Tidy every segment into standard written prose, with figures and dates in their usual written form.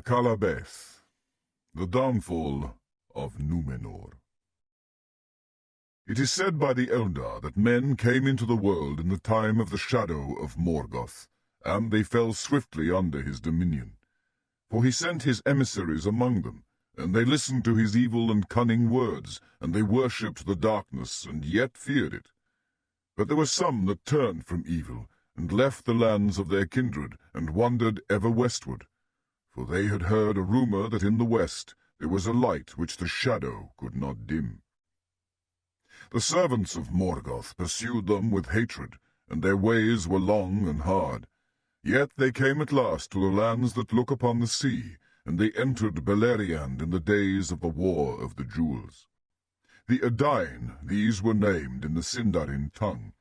Akallabêth, the downfall of Numenor. It is said by the Eldar that men came into the world in the time of the shadow of Morgoth, and they fell swiftly under his dominion. For he sent his emissaries among them, and they listened to his evil and cunning words, and they worshipped the darkness, and yet feared it. But there were some that turned from evil, and left the lands of their kindred, and wandered ever westward. For they had heard a rumour that in the west there was a light which the shadow could not dim. The servants of Morgoth pursued them with hatred, and their ways were long and hard. Yet they came at last to the lands that look upon the sea, and they entered Beleriand in the days of the War of the Jewels. The Edain, these were named in the Sindarin tongue,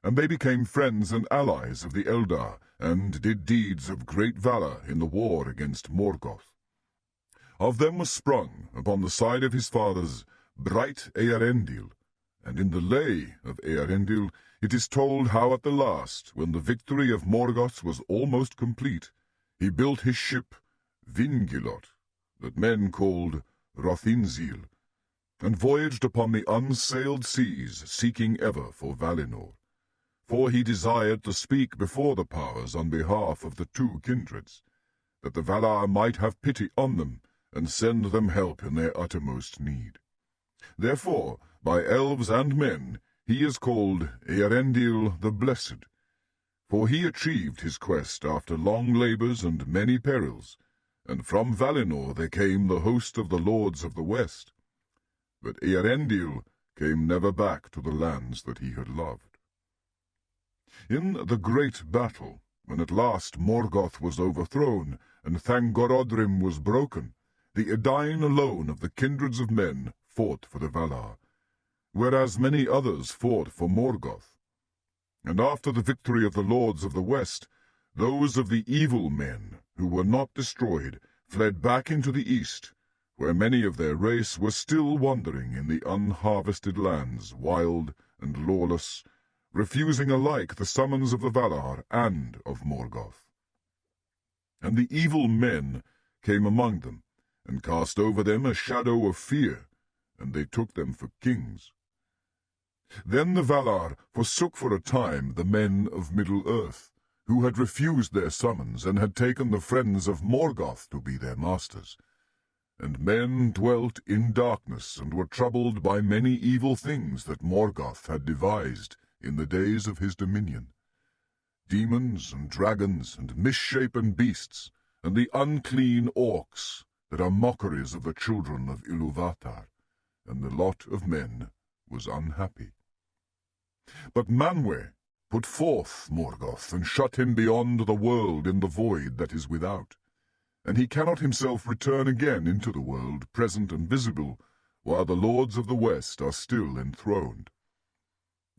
and they became friends and allies of the Eldar, and did deeds of great valor in the war against Morgoth. Of them was sprung, upon the side of his fathers, bright Eärendil, and in the Lay of Eärendil it is told how at the last, when the victory of Morgoth was almost complete, he built his ship Vingilot, that men called Rothinzil, and voyaged upon the unsailed seas, seeking ever for Valinor. For he desired to speak before the powers on behalf of the two kindreds, that the Valar might have pity on them, and send them help in their uttermost need. Therefore, by elves and men, he is called Eärendil the Blessed, for he achieved his quest after long labours and many perils, and from Valinor there came the host of the lords of the west. But Eärendil came never back to the lands that he had loved. In the great battle, when at last Morgoth was overthrown, and Thangorodrim was broken, the Edain alone of the kindreds of men fought for the Valar, whereas many others fought for Morgoth. And after the victory of the lords of the west, those of the evil men, who were not destroyed, fled back into the east, where many of their race were still wandering in the unharvested lands, wild and lawless, refusing alike the summons of the Valar and of Morgoth. And the evil men came among them, and cast over them a shadow of fear, and they took them for kings. Then the Valar forsook for a time the men of Middle-earth, who had refused their summons, and had taken the friends of Morgoth to be their masters. And men dwelt in darkness, and were troubled by many evil things that Morgoth had devised in the days of his dominion. Demons and dragons and misshapen beasts, and the unclean orcs that are mockeries of the children of Iluvatar, and the lot of men was unhappy. But Manwë put forth Morgoth, and shut him beyond the world in the void that is without, and he cannot himself return again into the world, present and visible, while the lords of the west are still enthroned.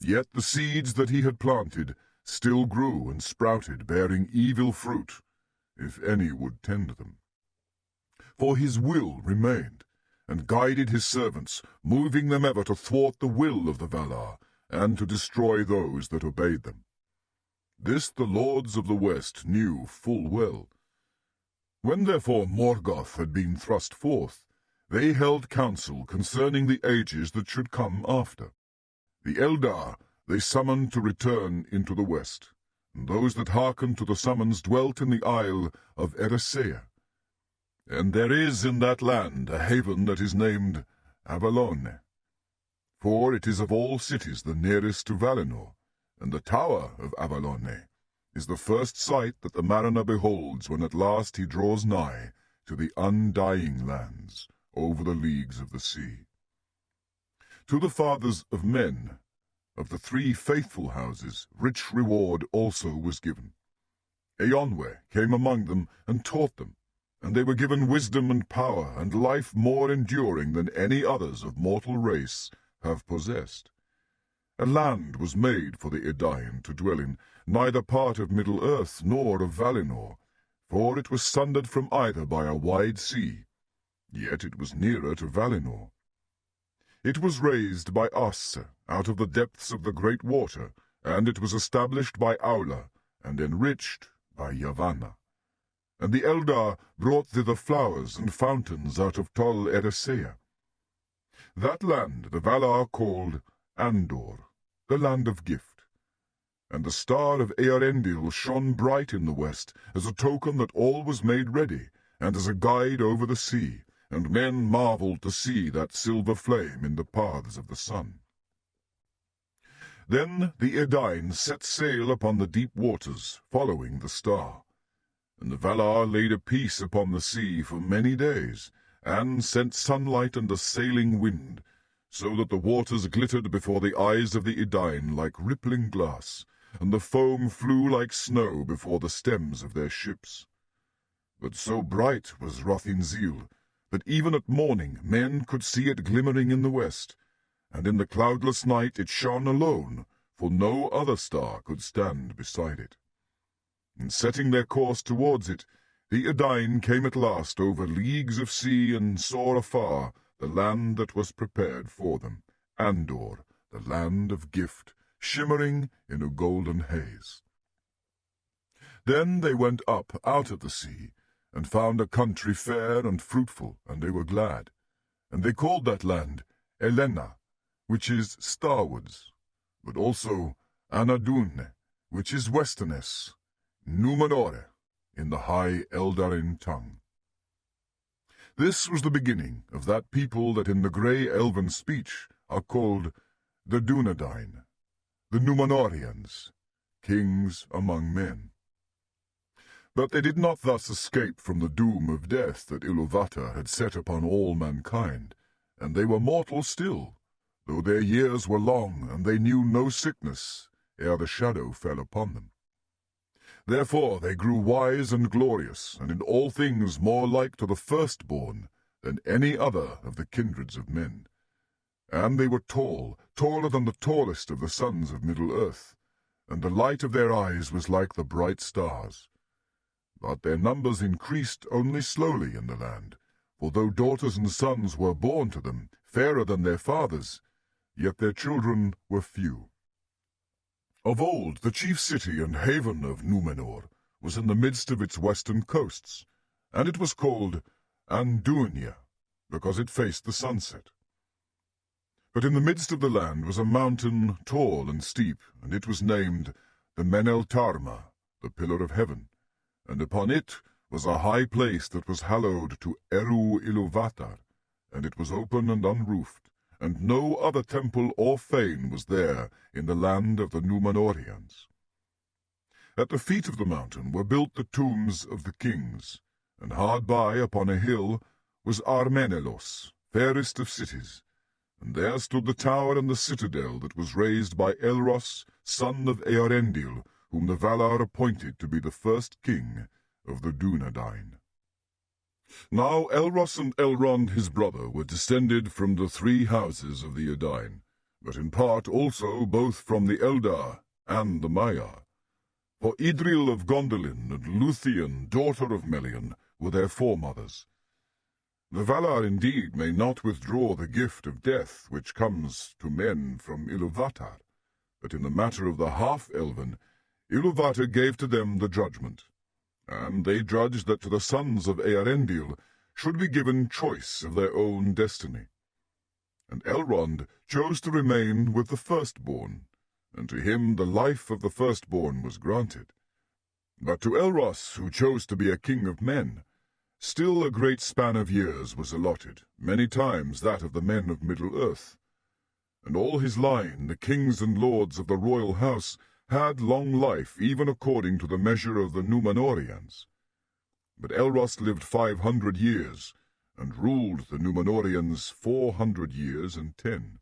Yet the seeds that he had planted still grew and sprouted, bearing evil fruit, if any would tend them. For his will remained, and guided his servants, moving them ever to thwart the will of the Valar, and to destroy those that obeyed them. This the lords of the west knew full well. When therefore Morgoth had been thrust forth, they held counsel concerning the ages that should come after. The Eldar they summoned to return into the west, and those that hearkened to the summons dwelt in the isle of Eressëa. And there is in that land a haven that is named Avalon, for it is of all cities the nearest to Valinor, and the tower of Avalon is the first sight that the mariner beholds when at last he draws nigh to the undying lands over the leagues of the sea. To the fathers of men, of the 3 faithful houses, rich reward also was given. Eonwe came among them and taught them, and they were given wisdom and power, and life more enduring than any others of mortal race have possessed. A land was made for the Edain to dwell in, neither part of Middle-earth nor of Valinor, for it was sundered from either by a wide sea, yet it was nearer to Valinor. It was raised by Asse out of the depths of the great water, and it was established by Aula, and enriched by Yavanna. and the Eldar brought thither flowers and fountains out of Tol Eressëa. That land the Valar called Andor, the land of gift. And the star of Eärendil shone bright in the west, as a token that all was made ready, and as a guide over the sea, and men marveled to see that silver flame in the paths of the sun. Then the Edain set sail upon the deep waters, following the star. And the Valar laid a peace upon the sea for many days, and sent sunlight and a sailing wind, so that the waters glittered before the eyes of the Edain like rippling glass, and the foam flew like snow before the stems of their ships. But so bright was Rothinzil that even at morning men could see it glimmering in the west, and in the cloudless night it shone alone, for no other star could stand beside it. And setting their course towards it, the Edain came at last over leagues of sea and saw afar the land that was prepared for them, Andor, the land of gift, shimmering in a golden haze. Then they went up out of the sea, and found a country fair and fruitful, and they were glad. And they called that land Elenna, which is starwards, but also Anadune, which is westerness, Numenor, in the high Eldarin tongue. This was the beginning of that people that in the grey elven speech are called the Dunedain, the Númenóreans, kings among men. But they did not thus escape from the doom of death that Iluvatar had set upon all mankind, and they were mortal still, though their years were long, and they knew no sickness ere the shadow fell upon them. Therefore they grew wise and glorious, and in all things more like to the firstborn than any other of the kindreds of men. And they were tall, taller than the tallest of the sons of Middle-earth, and the light of their eyes was like the bright stars. But their numbers increased only slowly in the land, for though daughters and sons were born to them, fairer than their fathers, yet their children were few. Of old the chief city and haven of Númenor was in the midst of its western coasts, and it was called Andunia, because it faced the sunset. But in the midst of the land was a mountain tall and steep, and it was named the Meneltarma, the Pillar of Heaven, and upon it was a high place that was hallowed to Eru Iluvatar, and it was open and unroofed, and no other temple or fane was there in the land of the Numenoreans. At the feet of the mountain were built the tombs of the kings, and hard by upon a hill was Armenelos, fairest of cities, and there stood the tower and the citadel that was raised by Elros, son of Eärendil, whom the Valar appointed to be the first king of the Dunedain. Now Elros and Elrond his brother were descended from the three houses of the Edain, but in part also both from the Eldar and the Maiar. For Idril of Gondolin and Luthien, daughter of Melian, were their foremothers. The Valar indeed may not withdraw the gift of death which comes to men from Iluvatar, but in the matter of the half-elven, Iluvatar gave to them the judgment, and they judged that to the sons of Eärendil should be given choice of their own destiny. And Elrond chose to remain with the firstborn, and to him the life of the firstborn was granted. But to Elros, who chose to be a king of men, still a great span of years was allotted, many times that of the men of Middle-earth. And all his line, the kings and lords of the royal house, had long life, even according to the measure of the Numenóreans. But Elros lived 500 years, and ruled the Numenóreans 400 years and 10.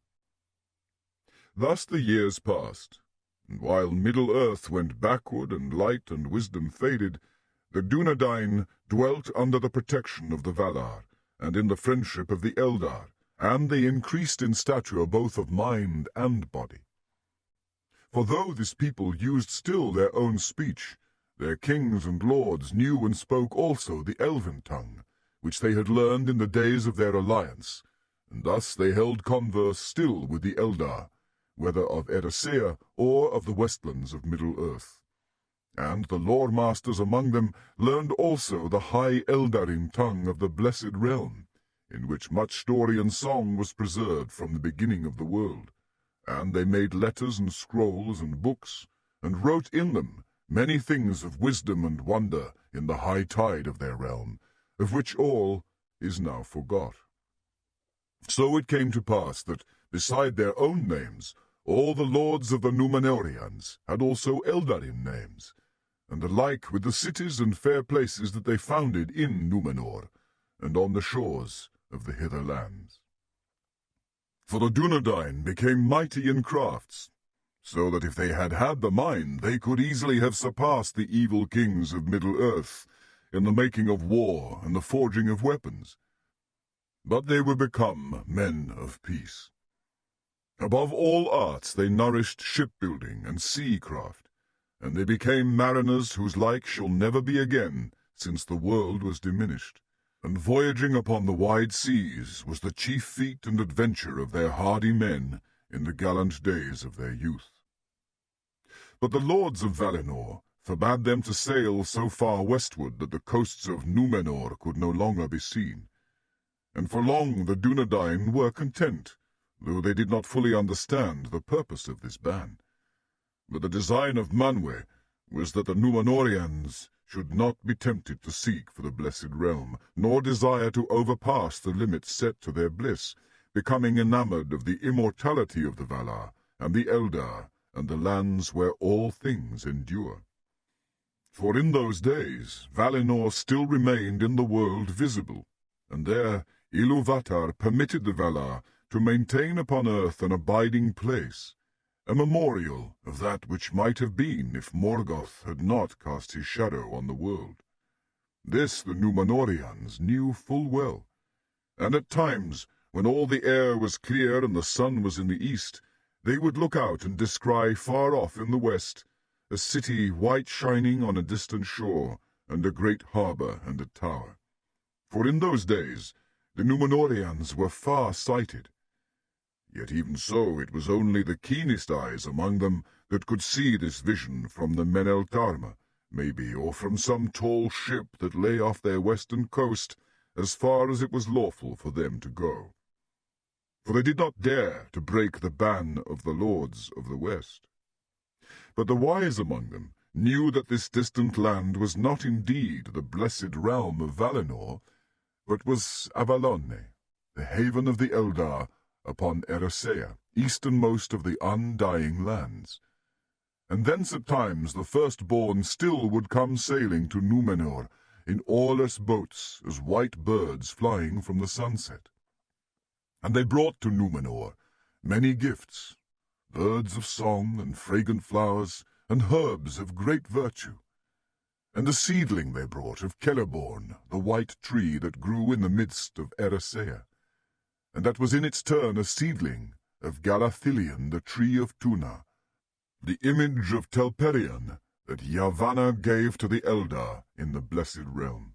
Thus the years passed, and while Middle-earth went backward and light and wisdom faded, the Dunedain dwelt under the protection of the Valar, and in the friendship of the Eldar, and they increased in stature both of mind and body. For though this people used still their own speech, their kings and lords knew and spoke also the elven tongue, which they had learned in the days of their alliance, and thus they held converse still with the Eldar, whether of Eressëa or of the westlands of Middle-earth. And the lore-masters among them learned also the high Eldarin tongue of the Blessed Realm, in which much story and song was preserved from the beginning of the world. And they made letters and scrolls and books, and wrote in them many things of wisdom and wonder in the high tide of their realm, of which all is now forgot. So it came to pass that, beside their own names, all the lords of the Númenóreans had also Eldarin names, and alike with the cities and fair places that they founded in Numenor, and on the shores of the hither lands. For the Dunedain became mighty in crafts, so that if they had had the mind, they could easily have surpassed the evil kings of Middle-earth in the making of war and the forging of weapons. But they were become men of peace. Above all arts they nourished shipbuilding and sea-craft, and they became mariners whose like shall never be again, since the world was diminished. And voyaging upon the wide seas was the chief feat and adventure of their hardy men in the gallant days of their youth. But the lords of Valinor forbade them to sail so far westward that the coasts of Númenor could no longer be seen. And for long the Dunedain were content, though they did not fully understand the purpose of this ban. But the design of Manwë was that the Númenóreans should not be tempted to seek for the Blessed Realm, nor desire to overpass the limits set to their bliss, becoming enamored of the immortality of the Valar and the Eldar, and the lands where all things endure. For in those days Valinor still remained in the world visible, and there Ilúvatar permitted the Valar to maintain upon earth an abiding place, a memorial of that which might have been if Morgoth had not cast his shadow on the world. This the Númenóreans knew full well, and at times, when all the air was clear and the sun was in the east, they would look out and descry far off in the west a city white shining on a distant shore, and a great harbour and a tower. For in those days the Númenóreans were far-sighted. Yet even so it was only the keenest eyes among them that could see this vision from the Men-el-Tarma, maybe, or from some tall ship that lay off their western coast as far as it was lawful for them to go. For they did not dare to break the ban of the lords of the west. But the wise among them knew that this distant land was not indeed the blessed realm of Valinor, but was Avallone, the haven of the Eldar, upon Eressëa, easternmost of the undying lands. And thence at times the firstborn still would come sailing to Numenor in oarless boats as white birds flying from the sunset. And they brought to Numenor many gifts, birds of song and fragrant flowers, and herbs of great virtue. And a seedling they brought of Celeborn, the white tree that grew in the midst of Eressëa, and that was in its turn a seedling of Galathilion, the tree of Tuna, the image of Telperion that Yavanna gave to the Eldar in the Blessed Realm.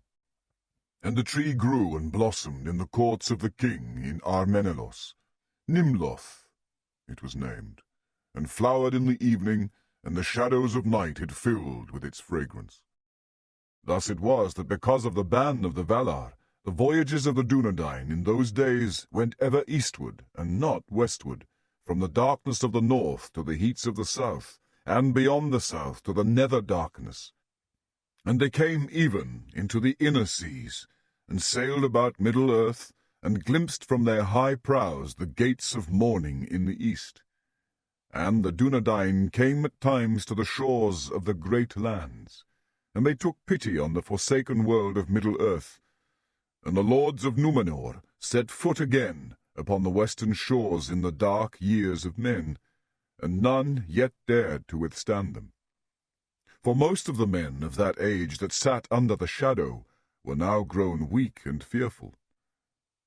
And the tree grew and blossomed in the courts of the king in Ar-Menellos. Nimloth it was named, and flowered in the evening, and the shadows of night it filled with its fragrance. Thus it was that because of the ban of the Valar, the voyages of the Dunedain in those days went ever eastward and not westward, from the darkness of the north to the heats of the south, and beyond the south to the nether darkness. And they came even into the inner seas, and sailed about Middle-earth, and glimpsed from their high prows the gates of morning in the east. And the Dunedain came at times to the shores of the great lands, and they took pity on the forsaken world of Middle-earth, and the lords of Numenor set foot again upon the western shores in the dark years of men, and none yet dared to withstand them. For most of the men of that age that sat under the shadow were now grown weak and fearful.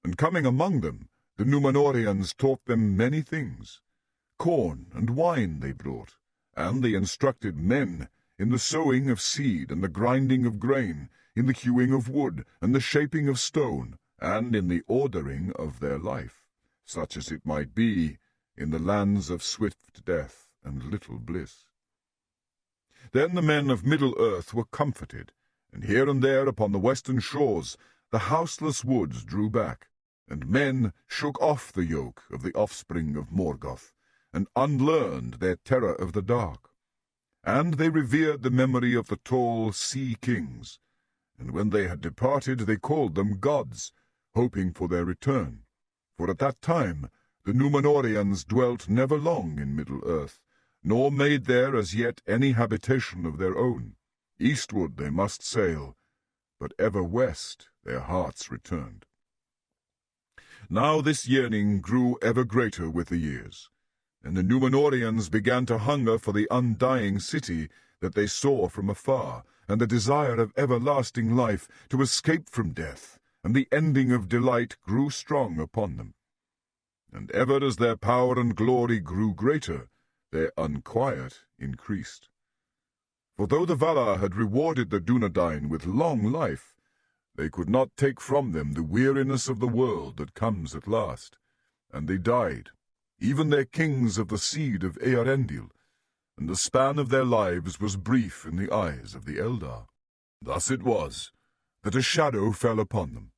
And coming among them, the Númenóreans taught them many things. Corn and wine they brought, and they instructed men in the sowing of seed and the grinding of grain, in the hewing of wood and the shaping of stone, and in the ordering of their life, such as it might be in the lands of swift death and little bliss. Then the men of Middle-earth were comforted, and here and there upon the western shores the houseless woods drew back, and men shook off the yoke of the offspring of Morgoth, and unlearned their terror of the dark. And they revered the memory of the tall sea kings, and when they had departed they called them gods, hoping for their return. For at that time the Númenóreans dwelt never long in Middle-earth, nor made there as yet any habitation of their own. Eastward they must sail, but ever west their hearts returned. Now this yearning grew ever greater with the years, and the Númenóreans began to hunger for the undying city that they saw from afar, and the desire of everlasting life, to escape from death, and the ending of delight grew strong upon them. And ever as their power and glory grew greater, their unquiet increased. For though the Valar had rewarded the Dunedain with long life, they could not take from them the weariness of the world that comes at last, and they died, even their kings of the seed of Eärendil, and the span of their lives was brief in the eyes of the Eldar. Thus it was that a shadow fell upon them,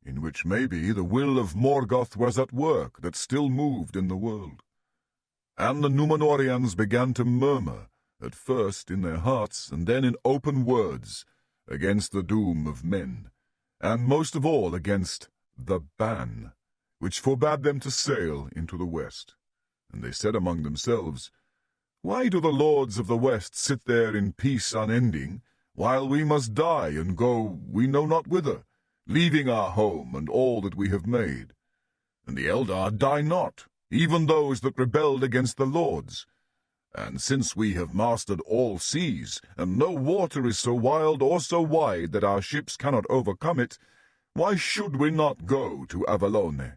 in which maybe the will of Morgoth was at work that still moved in the world. And the Númenóreans began to murmur, at first in their hearts and then in open words, against the doom of men, and most of all against the ban, which forbade them to sail into the west. And they said among themselves, "Why do the lords of the west sit there in peace unending, while we must die and go we know not whither, leaving our home and all that we have made? And the Eldar die not, even those that rebelled against the lords. And since we have mastered all seas, and no water is so wild or so wide that our ships cannot overcome it, why should we not go to Avalone,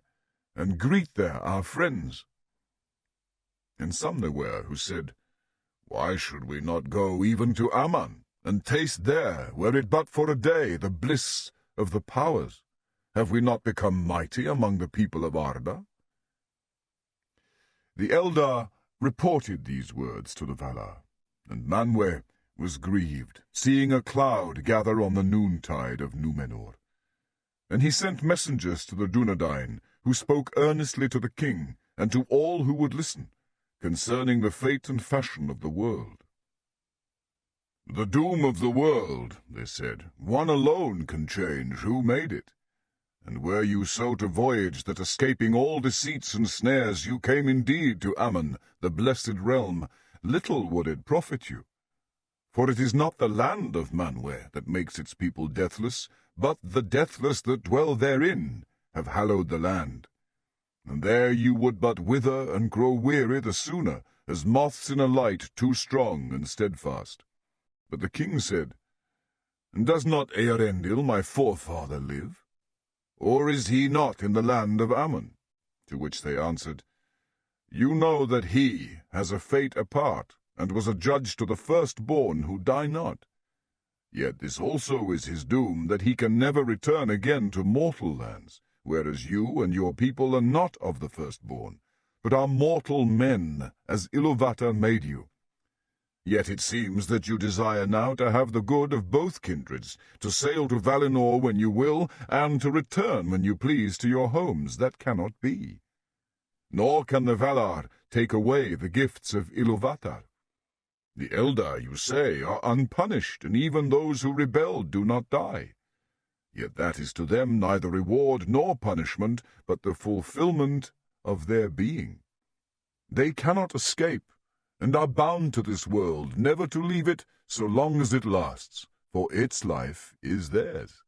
and greet there our friends?" And some there were who said, "Why should we not go even to Aman, and taste there, were it but for a day, the bliss of the powers? Have we not become mighty among the people of Arda?" The Eldar reported these words to the Valar, and Manwë was grieved, seeing a cloud gather on the noontide of Númenor. And he sent messengers to the Dunedain, who spoke earnestly to the king, and to all who would listen, concerning the fate and fashion of the world. "The doom of the world," they said, "one alone can change, who made it. And were you so to voyage that, escaping all deceits and snares, you came indeed to Aman, the blessed realm, little would it profit you. For it is not the land of Manwë that makes its people deathless, but the deathless that dwell therein have hallowed the land. And there you would but wither and grow weary the sooner, as moths in a light too strong and steadfast." But the king said, "Does not Eärendil, my forefather, live? Or is he not in the land of Aman?" To which they answered, "You know that he has a fate apart, and was a judge to the firstborn who die not. Yet this also is his doom, that he can never return again to mortal lands, whereas you and your people are not of the firstborn, but are mortal men, as Iluvatar made you. Yet it seems that you desire now to have the good of both kindreds, to sail to Valinor when you will, and to return when you please to your homes. That cannot be. Nor can the Valar take away the gifts of Iluvatar. The Eldar, you say, are unpunished, and even those who rebelled do not die. Yet that is to them neither reward nor punishment, but the fulfillment of their being. They cannot escape, and are bound to this world, never to leave it so long as it lasts, for its life is theirs.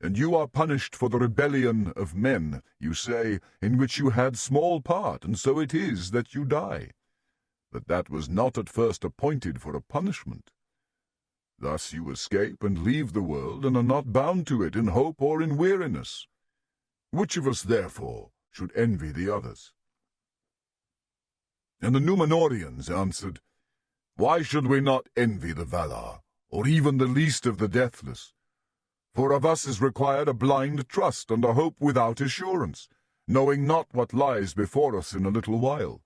And you are punished for the rebellion of men, you say, in which you had small part, and so it is that you die. But that was not at first appointed for a punishment. Thus you escape and leave the world, and are not bound to it in hope or in weariness. Which of us, therefore, should envy the others?" And the Numenorians answered, "Why should we not envy the Valar, or even the least of the deathless? For of us is required a blind trust and a hope without assurance, knowing not what lies before us in a little while.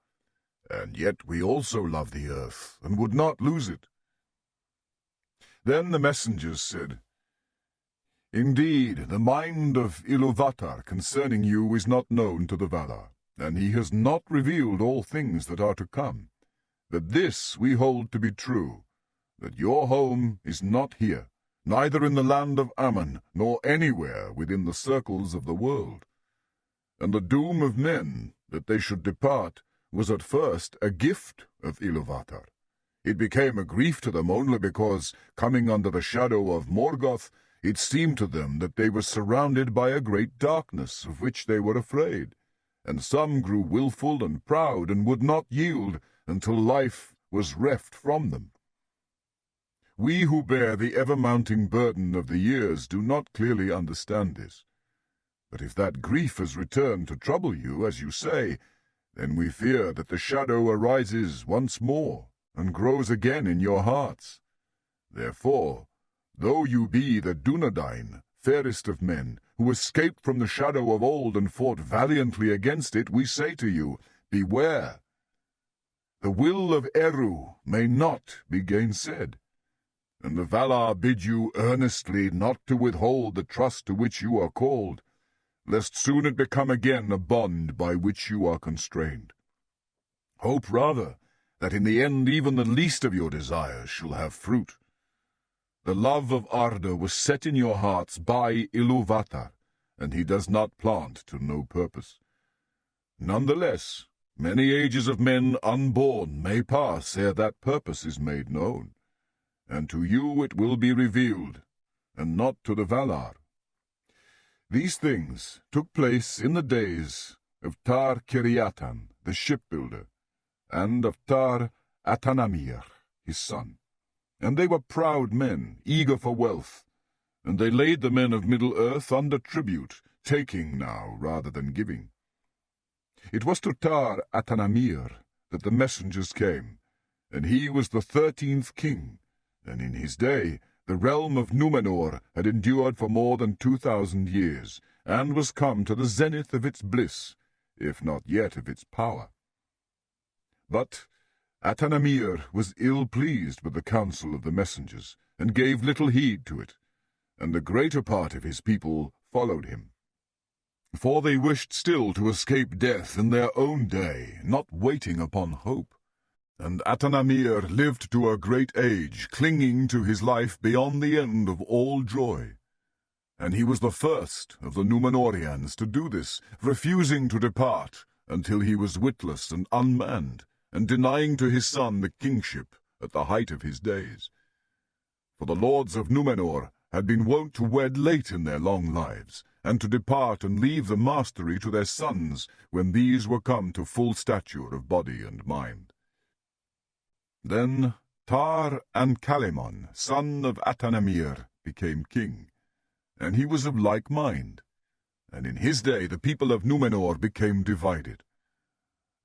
And yet we also love the earth, and would not lose it. Then the messengers said, "Indeed, the mind of Iluvatar concerning you is not known to the Valar, and he has not revealed all things that are to come. But this we hold to be true, that your home is not here, neither in the land of Aman, nor anywhere within the circles of the world. And the doom of men, that they should depart, was at first a gift of Iluvatar. It became a grief to them only because, coming under the shadow of Morgoth, it seemed to them that they were surrounded by a great darkness of which they were afraid, and some grew wilful and proud and would not yield until life was reft from them. We who bear the ever-mounting burden of the years do not clearly understand this. But if that grief has returned to trouble you, as you say, then we fear that the shadow arises once more and grows again in your hearts. Therefore, though you be the Dunedain, fairest of men, who escaped from the shadow of old and fought valiantly against it, we say to you, beware. The will of Eru may not be gainsaid, and the Valar bid you earnestly not to withhold the trust to which you are called, lest soon it become again a bond by which you are constrained. Hope rather that in the end even the least of your desires shall have fruit. The love of Arda was set in your hearts by Iluvatar, and he does not plant to no purpose. None the less, many ages of men unborn may pass ere that purpose is made known, and to you it will be revealed, and not to the Valar. These things took place in the days of Tar-Ciryatan, the shipbuilder, and of Tar-Atanamir, his son. And they were proud men, eager for wealth, and they laid the men of Middle-earth under tribute, taking now rather than giving. It was to Tar-Atanamir that the messengers came, and he was the 13th king, and in his day the realm of Numenor had endured for more than 2,000 years, and was come to the zenith of its bliss, if not yet of its power. But Atanamir was ill-pleased with the counsel of the messengers, and gave little heed to it, and the greater part of his people followed him. For they wished still to escape death in their own day, not waiting upon hope. And Atanamir lived to a great age, clinging to his life beyond the end of all joy. And he was the first of the Numenoreans to do this, refusing to depart until he was witless and unmanned, and denying to his son the kingship at the height of his days. For the lords of Numenor had been wont to wed late in their long lives, and to depart and leave the mastery to their sons when these were come to full stature of body and mind. Then Tar-Ancalimon, son of Atanamir, became king, and he was of like mind, and in his day the people of Numenor became divided.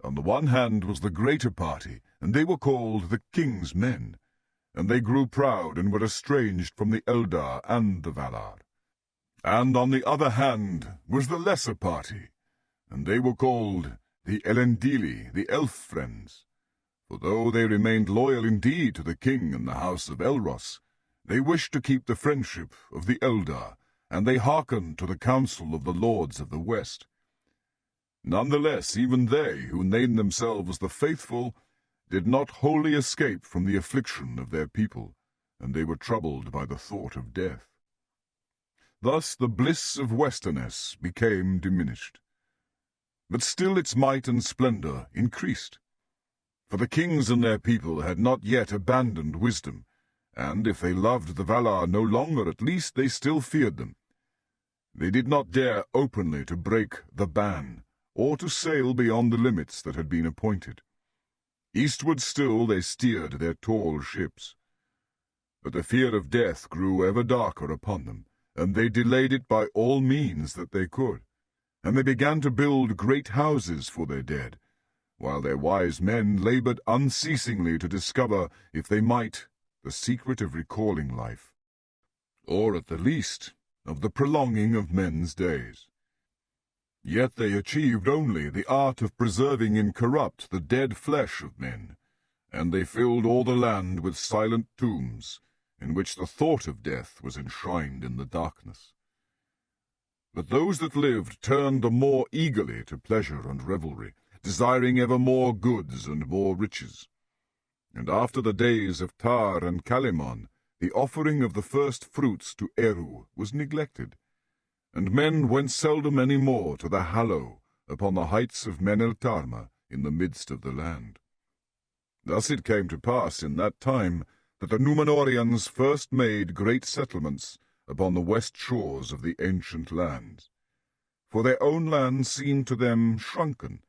On the one hand was the greater party, and they were called the king's men, and they grew proud and were estranged from the Eldar and the Valar. And on the other hand was the lesser party, and they were called the Elendili, the elf friends. For though they remained loyal indeed to the king and the house of Elros, they wished to keep the friendship of the Eldar, and they hearkened to the counsel of the lords of the West. None the less, even they, who named themselves the Faithful, did not wholly escape from the affliction of their people, and they were troubled by the thought of death. Thus the bliss of Westerness became diminished. But still its might and splendor increased. For the kings and their people had not yet abandoned wisdom, and if they loved the Valar no longer, at least they still feared them. They did not dare openly to break the ban, or to sail beyond the limits that had been appointed. Eastward still they steered their tall ships. But the fear of death grew ever darker upon them, and they delayed it by all means that they could, and they began to build great houses for their dead, while their wise men labored unceasingly to discover, if they might, the secret of recalling life, or at the least of the prolonging of men's days. Yet they achieved only the art of preserving incorrupt the dead flesh of men, and they filled all the land with silent tombs, in which the thought of death was enshrined in the darkness. But those that lived turned the more eagerly to pleasure and revelry, desiring ever more goods and more riches. And after the days of Tar-Ancalimon, the offering of the first fruits to Eru was neglected, and men went seldom any more to the Hallow upon the heights of Men-el-Tarma in the midst of the land. Thus it came to pass in that time that the Númenóreans first made great settlements upon the west shores of the ancient lands. For their own land seemed to them shrunken,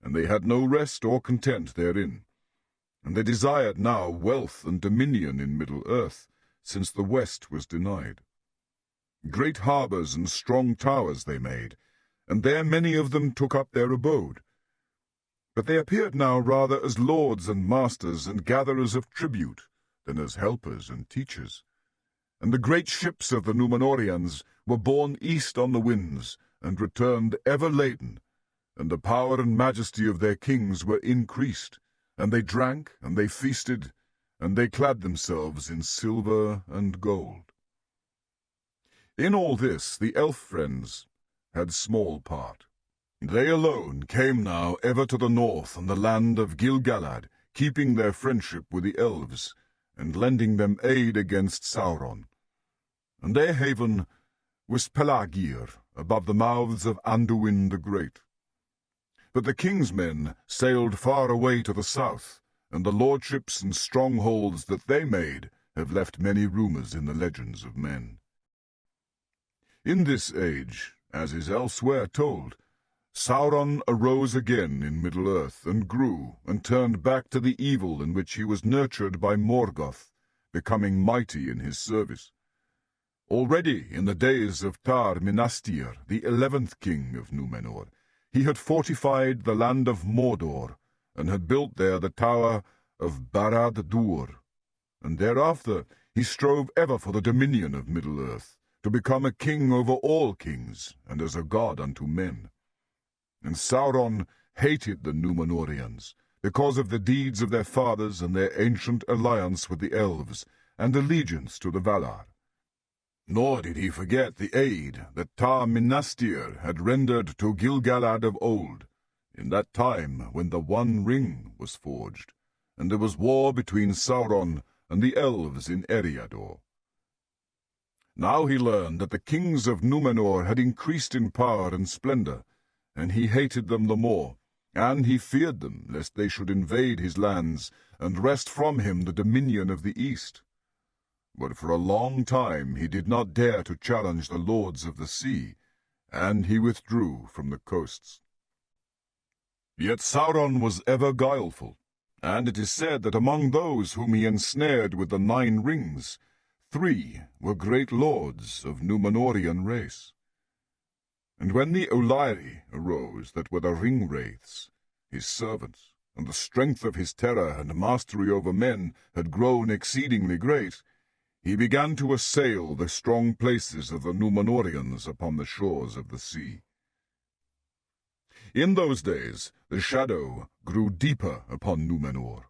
and they had no rest or content therein. And they desired now wealth and dominion in Middle-earth, since the west was denied. Great harbours and strong towers they made, and there many of them took up their abode. But they appeared now rather as lords and masters and gatherers of tribute than as helpers and teachers. And the great ships of the Númenóreans were borne east on the winds, and returned ever laden, and the power and majesty of their kings were increased, and they drank, and they feasted, and they clad themselves in silver and gold. In all this the elf-friends had small part. They alone came now ever to the north and the land of Gil-galad, keeping their friendship with the elves, and lending them aid against Sauron. And their haven was Pelagir, above the mouths of Anduin the Great. But the king's men sailed far away to the south, and the lordships and strongholds that they made have left many rumours in the legends of men. In this age, as is elsewhere told, Sauron arose again in Middle-earth, and grew, and turned back to the evil in which he was nurtured by Morgoth, becoming mighty in his service. Already in the days of Tar-Minastir, the 11th king of Numenor, he had fortified the land of Mordor, and had built there the tower of Barad-dûr. And thereafter he strove ever for the dominion of Middle-earth, to become a king over all kings, and as a god unto men. And Sauron hated the Númenóreans, because of the deeds of their fathers and their ancient alliance with the Elves, and allegiance to the Valar. Nor did he forget the aid that Tar-Minastir had rendered to Gil-galad of old, in that time when the One Ring was forged, and there was war between Sauron and the Elves in Eriador. Now he learned that the kings of Numenor had increased in power and splendor, and he hated them the more, and he feared them, lest they should invade his lands, and wrest from him the dominion of the east. But for a long time he did not dare to challenge the lords of the sea, and he withdrew from the coasts. Yet Sauron was ever guileful, and it is said that among those whom he ensnared with the 9 rings, 3 were great lords of Numenorian race. And when the Olyri arose that were the Ring-wraiths, his servants, and the strength of his terror and mastery over men had grown exceedingly great, he began to assail the strong places of the Numenorians upon the shores of the sea. In those days the shadow grew deeper upon Numenor,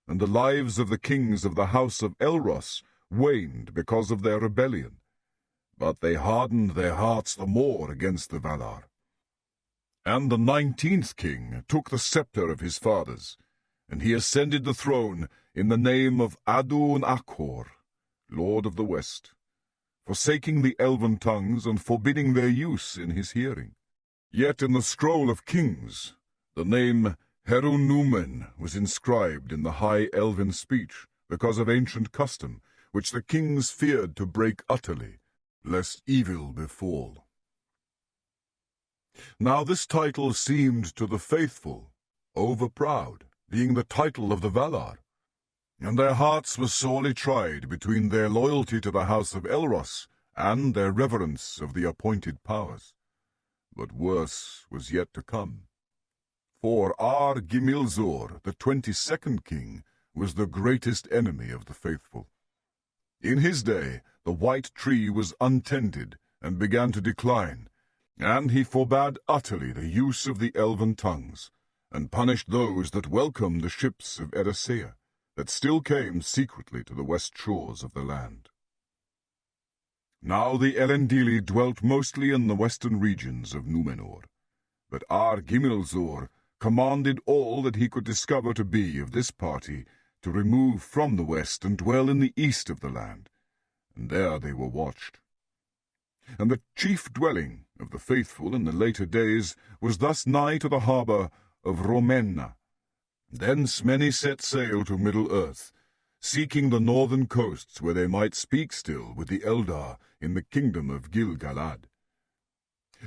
and the lives of the kings of the house of Elros waned because of their rebellion, but they hardened their hearts the more against the Valar. And the 19th king took the scepter of his fathers, and he ascended the throne in the name of Adun-Achor, Lord of the West, forsaking the elven tongues and forbidding their use in his hearing. Yet in the scroll of kings the name Herunumen was inscribed in the high elven speech, because of ancient custom, which the kings feared to break utterly, lest evil befall. Now this title seemed to the faithful over-proud, being the title of the Valar, and their hearts were sorely tried between their loyalty to the house of Elros and their reverence of the appointed powers. But worse was yet to come. For Ar-Gimilzôr, the 22nd king, was the greatest enemy of the faithful. In his day the white tree was untended and began to decline, and he forbade utterly the use of the elven tongues, and punished those that welcomed the ships of Eressëa, that still came secretly to the west shores of the land. Now the Elendili dwelt mostly in the western regions of Numenor, but Ar-Gimilzôr commanded all that he could discover to be of this party to remove from the west and dwell in the east of the land, and there they were watched. And the chief dwelling of the faithful in the later days was thus nigh to the harbour of Romenna. Thence many set sail to Middle-earth, seeking the northern coasts where they might speak still with the Eldar in the kingdom of Gil-galad.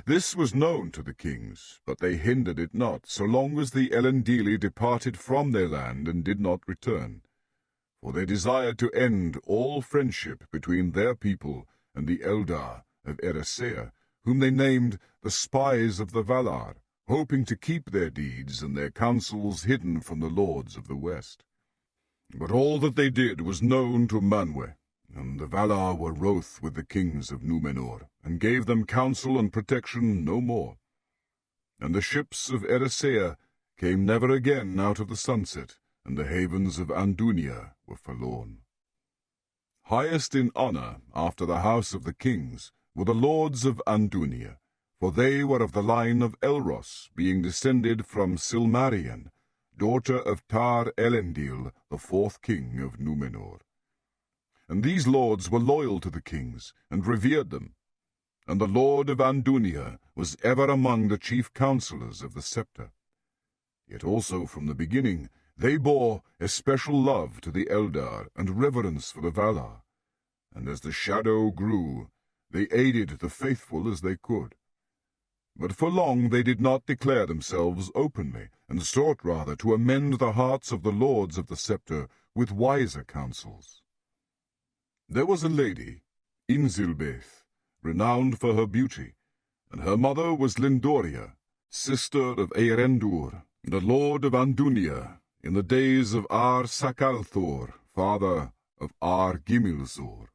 This was known to the kings, but they hindered it not, so long as the Elendili departed from their land and did not return. For they desired to end all friendship between their people and the Eldar of Eressëa, whom they named the spies of the Valar, hoping to keep their deeds and their counsels hidden from the lords of the west. But all that they did was known to Manwë, and the Valar were wroth with the kings of Númenor, and gave them counsel and protection no more. And the ships of Eressëa came never again out of the sunset, and the havens of Andunia were forlorn. Highest in honour, after the house of the kings, were the lords of Andunia, for they were of the line of Elros, being descended from Silmarillion, daughter of Tar-Elendil, the fourth king of Numenor. And these lords were loyal to the kings, and revered them. And the lord of Andunia was ever among the chief counsellors of the sceptre. Yet also from the beginning they bore especial love to the Eldar and reverence for the Valar, and as the shadow grew, they aided the faithful as they could. But for long they did not declare themselves openly, and sought rather to amend the hearts of the lords of the sceptre with wiser counsels. There was a lady, Akallabêth, renowned for her beauty, and her mother was Lindoria, sister of Eärendil, the lord of Andunia, in the days of Ar-Sakalthôr, father of Ar-Gimilzôr.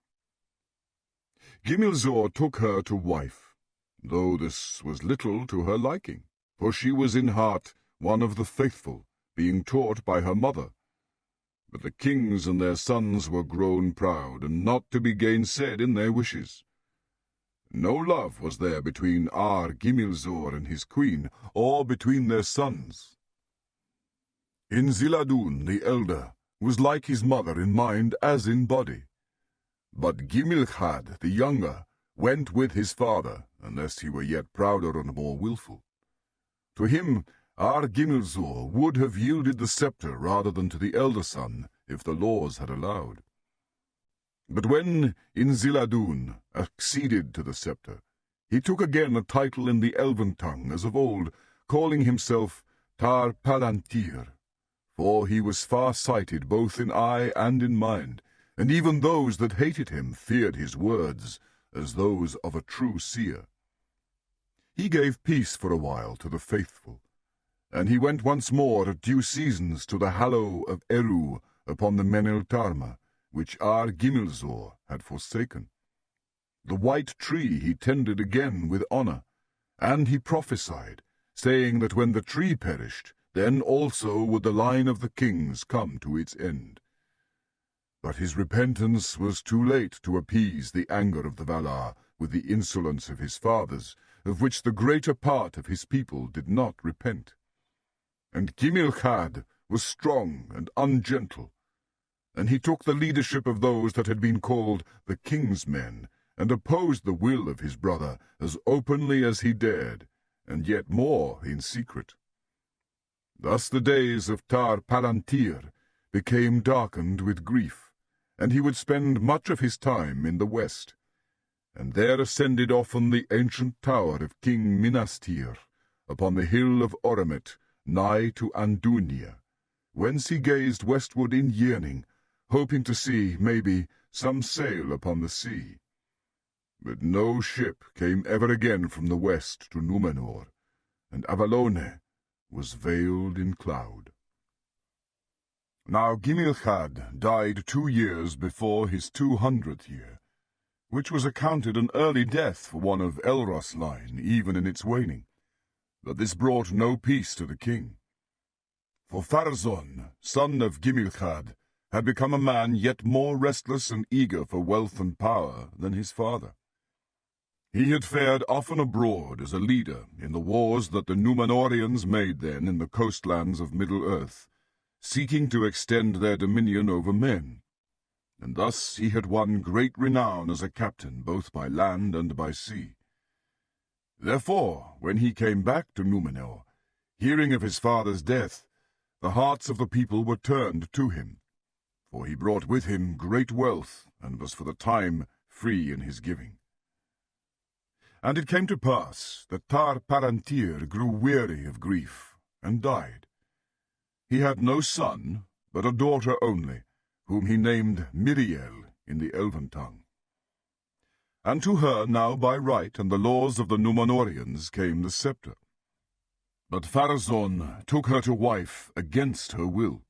Gimilzôr took her to wife, though this was little to her liking, for she was in heart one of the faithful, being taught by her mother. But the kings and their sons were grown proud, and not to be gainsaid in their wishes. No love was there between Ar-Gimilzôr and his queen, or between their sons. Inziladun, the elder, was like his mother in mind as in body. But Gimilchad, the younger, went with his father, unless he were yet prouder and more wilful. To him Ar-Gimilzôr would have yielded the sceptre rather than to the elder son, if the laws had allowed. But when Inziladun acceded to the sceptre, he took again a title in the elven tongue as of old, calling himself Tar-Palantir, for he was far-sighted both in eye and in mind, and even those that hated him feared his words as those of a true seer. He gave peace for a while to the faithful, and he went once more at due seasons to the hallow of Eru upon the Meneltarma, which Ar-Gimilzôr had forsaken. The white tree he tended again with honour, and he prophesied, saying that when the tree perished, then also would the line of the kings come to its end. But his repentance was too late to appease the anger of the Valar with the insolence of his fathers, of which the greater part of his people did not repent. And Gimilchad was strong and ungentle, and he took the leadership of those that had been called the king's men, and opposed the will of his brother as openly as he dared, and yet more in secret. Thus the days of Tar-Palantir became darkened with grief, and he would spend much of his time in the west, and there ascended often the ancient tower of King Minastir, upon the hill of Oramet, nigh to Andunia, whence he gazed westward in yearning, hoping to see, maybe, some sail upon the sea. But no ship came ever again from the west to Numenor, and Avallóne was veiled in cloud. Now Gimilchad died 2 years before his 200th year, which was accounted an early death for one of Elros' line, even in its waning. But this brought no peace to the king. For Ar-Pharazôn, son of Gimilchad, had become a man yet more restless and eager for wealth and power than his father. He had fared often abroad as a leader in the wars that the Númenóreans made then in the coastlands of Middle-earth, seeking to extend their dominion over men, and thus he had won great renown as a captain both by land and by sea. Therefore, when he came back to Númenor, hearing of his father's death, the hearts of the people were turned to him, for he brought with him great wealth, and was for the time free in his giving. And it came to pass that Tar-Palantir grew weary of grief, and died. He had no son, but a daughter only, whom he named Miriel in the Elven tongue. And to her now by right and the laws of the Numenorians came the sceptre. But Ar-Pharazôn took her to wife against her will,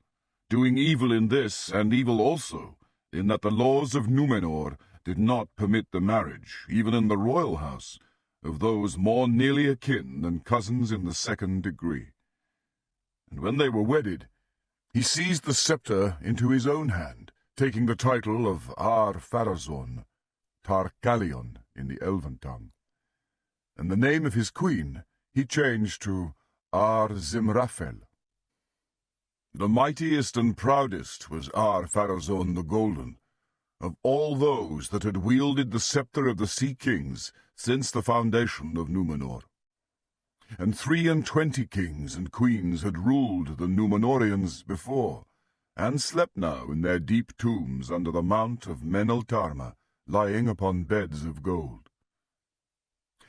doing evil in this, and evil also, in that the laws of Numenor did not permit the marriage, even in the royal house, of those more nearly akin than cousins in the second degree. And when they were wedded, he seized the sceptre into his own hand, taking the title of Ar-Pharazôn, Tar-Ancalimon in the Elven tongue. And the name of his queen he changed to Ar-Gimilzôr. The mightiest and proudest was Ar-Pharazôn the Golden, of all those that had wielded the sceptre of the Sea Kings since the foundation of Numenor. And 23 kings and queens had ruled the Numenóreans before, and slept now in their deep tombs under the mount of Men-of-Númenor, lying upon beds of gold.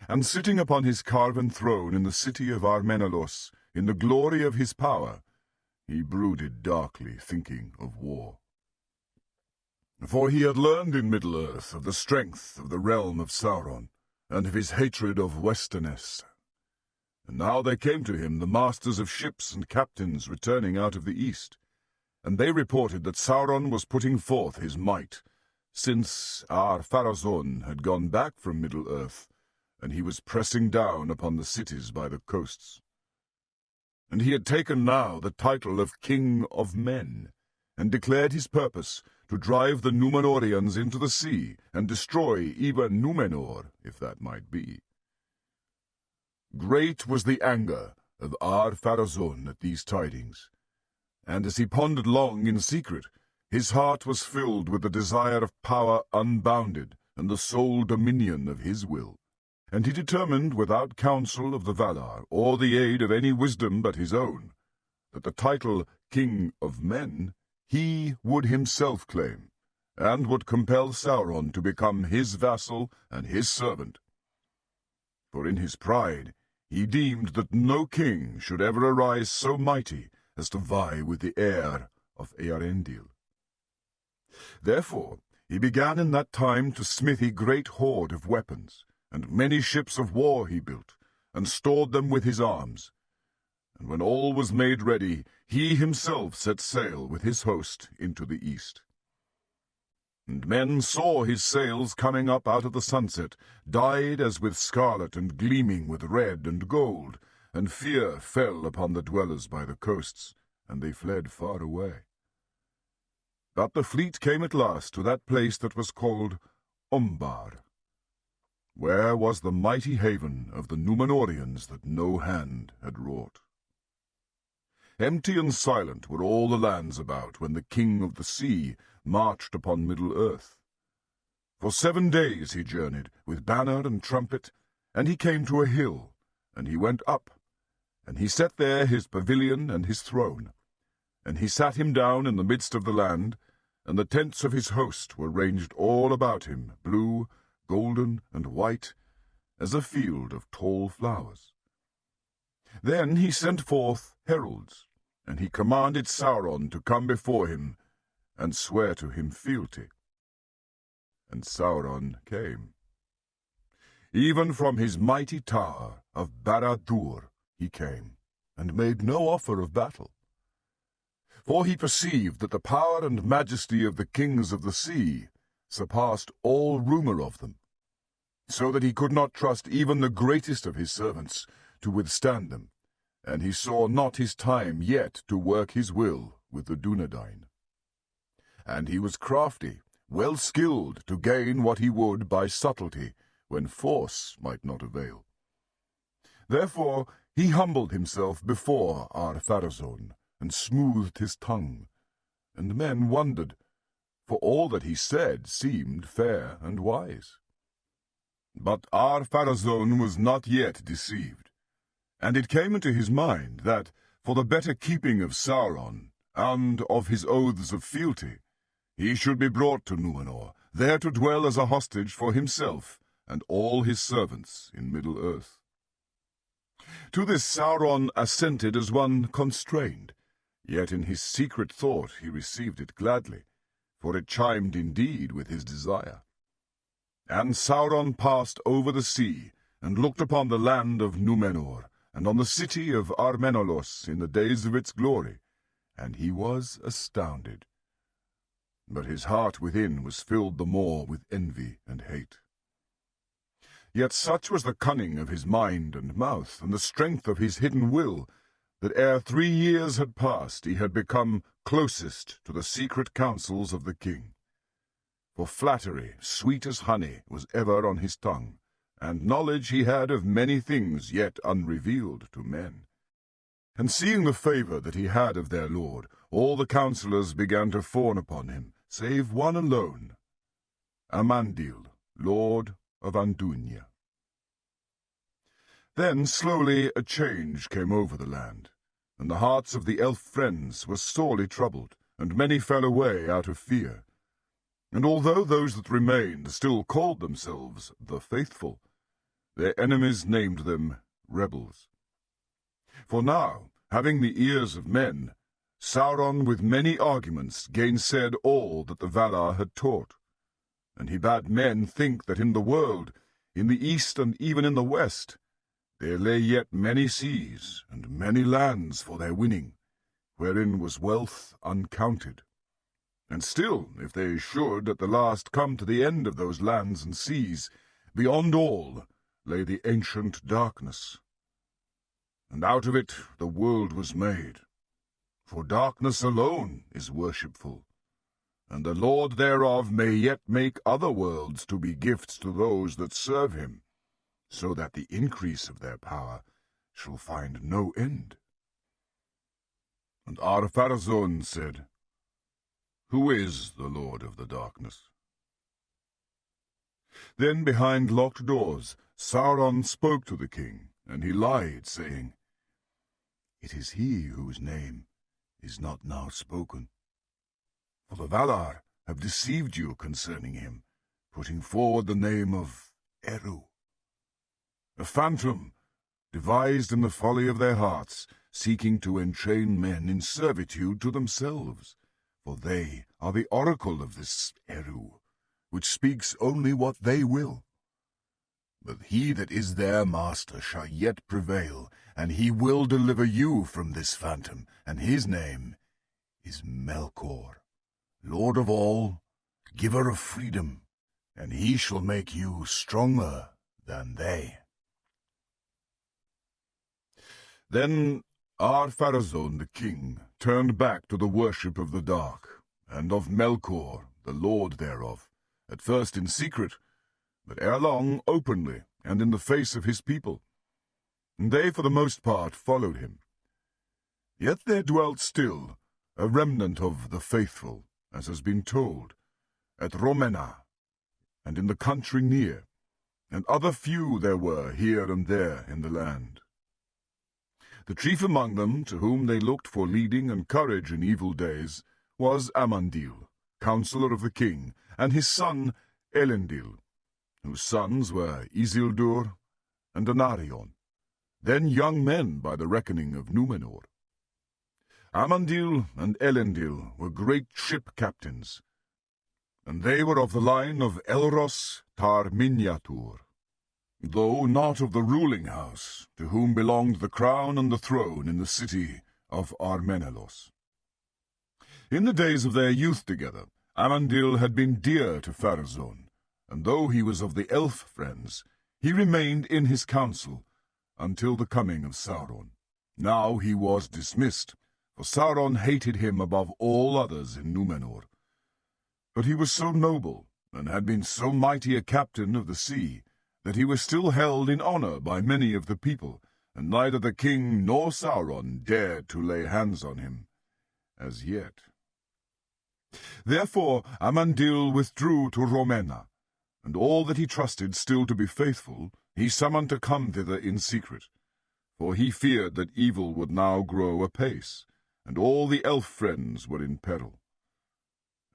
And sitting upon his carven throne in the city of Ar-Menellos, in the glory of his power, he brooded darkly, thinking of war. For he had learned in Middle-earth of the strength of the realm of Sauron, and of his hatred of westerness. And now there came to him the masters of ships and captains returning out of the east, and they reported that Sauron was putting forth his might, since Ar-Pharazôn had gone back from Middle-earth, and he was pressing down upon the cities by the coasts. And he had taken now the title of King of Men, and declared his purpose to drive the Númenóreans into the sea, and destroy even Numenor, if that might be. Great was the anger of Ar-Pharazôn at these tidings, and as he pondered long in secret, his heart was filled with the desire of power unbounded, and the sole dominion of his will. And he determined, without counsel of the Valar, or the aid of any wisdom but his own, that the title King of Men he would himself claim, and would compel Sauron to become his vassal and his servant. For in his pride he deemed that no king should ever arise so mighty as to vie with the heir of Eärendil. Therefore he began in that time to smithy great hoard of weapons, and many ships of war he built, and stored them with his arms. And when all was made ready, he himself set sail with his host into the east. And men saw his sails coming up out of the sunset, dyed as with scarlet and gleaming with red and gold, and fear fell upon the dwellers by the coasts, and they fled far away. But the fleet came at last to that place that was called Umbar, where was the mighty haven of the Numenóreans that no hand had wrought. Empty and silent were all the lands about when the King of the Sea marched upon Middle-earth. For 7 days he journeyed, with banner and trumpet, and he came to a hill, and he went up, and he set there his pavilion and his throne, and he sat him down in the midst of the land, and the tents of his host were ranged all about him, blue, golden, and white, as a field of tall flowers. Then he sent forth heralds, and he commanded Sauron to come before him, and swear to him fealty. And Sauron came. Even from his mighty tower of Barad-dûr he came, and made no offer of battle. For he perceived that the power and majesty of the kings of the sea surpassed all rumour of them, so that he could not trust even the greatest of his servants to withstand them, and he saw not his time yet to work his will with the Dunedain. and he was crafty, well skilled to gain what he would by subtlety, when force might not avail. Therefore he humbled himself before Ar-Pharazôn, and smoothed his tongue, and men wondered, for all that he said seemed fair and wise. But Ar-Pharazôn was not yet deceived, and it came into his mind that, for the better keeping of Sauron, and of his oaths of fealty, he should be brought to Numenor, there to dwell as a hostage for himself and all his servants in Middle-earth. To this Sauron assented as one constrained, yet in his secret thought he received it gladly, for it chimed indeed with his desire. And Sauron passed over the sea, and looked upon the land of Numenor, and on the city of Ar-Menellos in the days of its glory, and he was astounded. But his heart within was filled the more with envy and hate. Yet such was the cunning of his mind and mouth, and the strength of his hidden will, that ere 3 years had passed he had become closest to the secret counsels of the king. For flattery, sweet as honey, was ever on his tongue, and knowledge he had of many things yet unrevealed to men. And seeing the favour that he had of their lord, all the counsellors began to fawn upon him, save one alone, Amandil, lord of Andunia. Then slowly a change came over the land, and the hearts of the elf friends were sorely troubled, and many fell away out of fear. And although those that remained still called themselves the faithful, their enemies named them rebels. For now, having the ears of men, Sauron with many arguments gainsaid all that the Valar had taught, and he bade men think that in the world, in the east and even in the west, there lay yet many seas and many lands for their winning, wherein was wealth uncounted. And still, if they should at the last come to the end of those lands and seas, beyond all lay the ancient darkness. And out of it the world was made, for darkness alone is worshipful, and the Lord thereof may yet make other worlds to be gifts to those that serve him, so that the increase of their power shall find no end. And Ar-Pharazôn said, Who is the Lord of the darkness? Then behind locked doors Sauron spoke to the king, and he lied, saying, It is he whose name is not now spoken. For the Valar have deceived you concerning him, putting forward the name of Eru, a phantom devised in the folly of their hearts, seeking to enchain men in servitude to themselves, for they are the oracle of this Eru, which speaks only what they will. But he that is their master shall yet prevail, and he will deliver you from this phantom, and his name is Melkor, Lord of all, giver of freedom, and he shall make you stronger than they. Then Ar-Pharazôn the king turned back to the worship of the dark, and of Melkor, the lord thereof, at first in secret, but ere long openly, and in the face of his people. And they for the most part followed him. Yet there dwelt still a remnant of the faithful, as has been told, at Rhomenna, and in the country near, and other few there were here and there in the land. The chief among them, to whom they looked for leading and courage in evil days, was Amandil, counsellor of the king, and his son Elendil, whose sons were Isildur and Anarion, then young men by the reckoning of Numenor. Amandil and Elendil were great ship captains, and they were of the line of Elros Tar-Minastir, though not of the ruling house, to whom belonged the crown and the throne in the city of Ar-Menellos. In the days of their youth together, Amandil had been dear to Pharazôn, and though he was of the elf friends, he remained in his council until the coming of Sauron. Now he was dismissed, for Sauron hated him above all others in Numenor, But he was so noble, and had been so mighty a captain of the sea, that he was still held in honor by many of the people, and neither the king nor Sauron dared to lay hands on him, as yet. Therefore Amandil withdrew to Rhomenna, and all that he trusted still to be faithful he summoned to come thither in secret, for he feared that evil would now grow apace, and all the elf friends were in peril.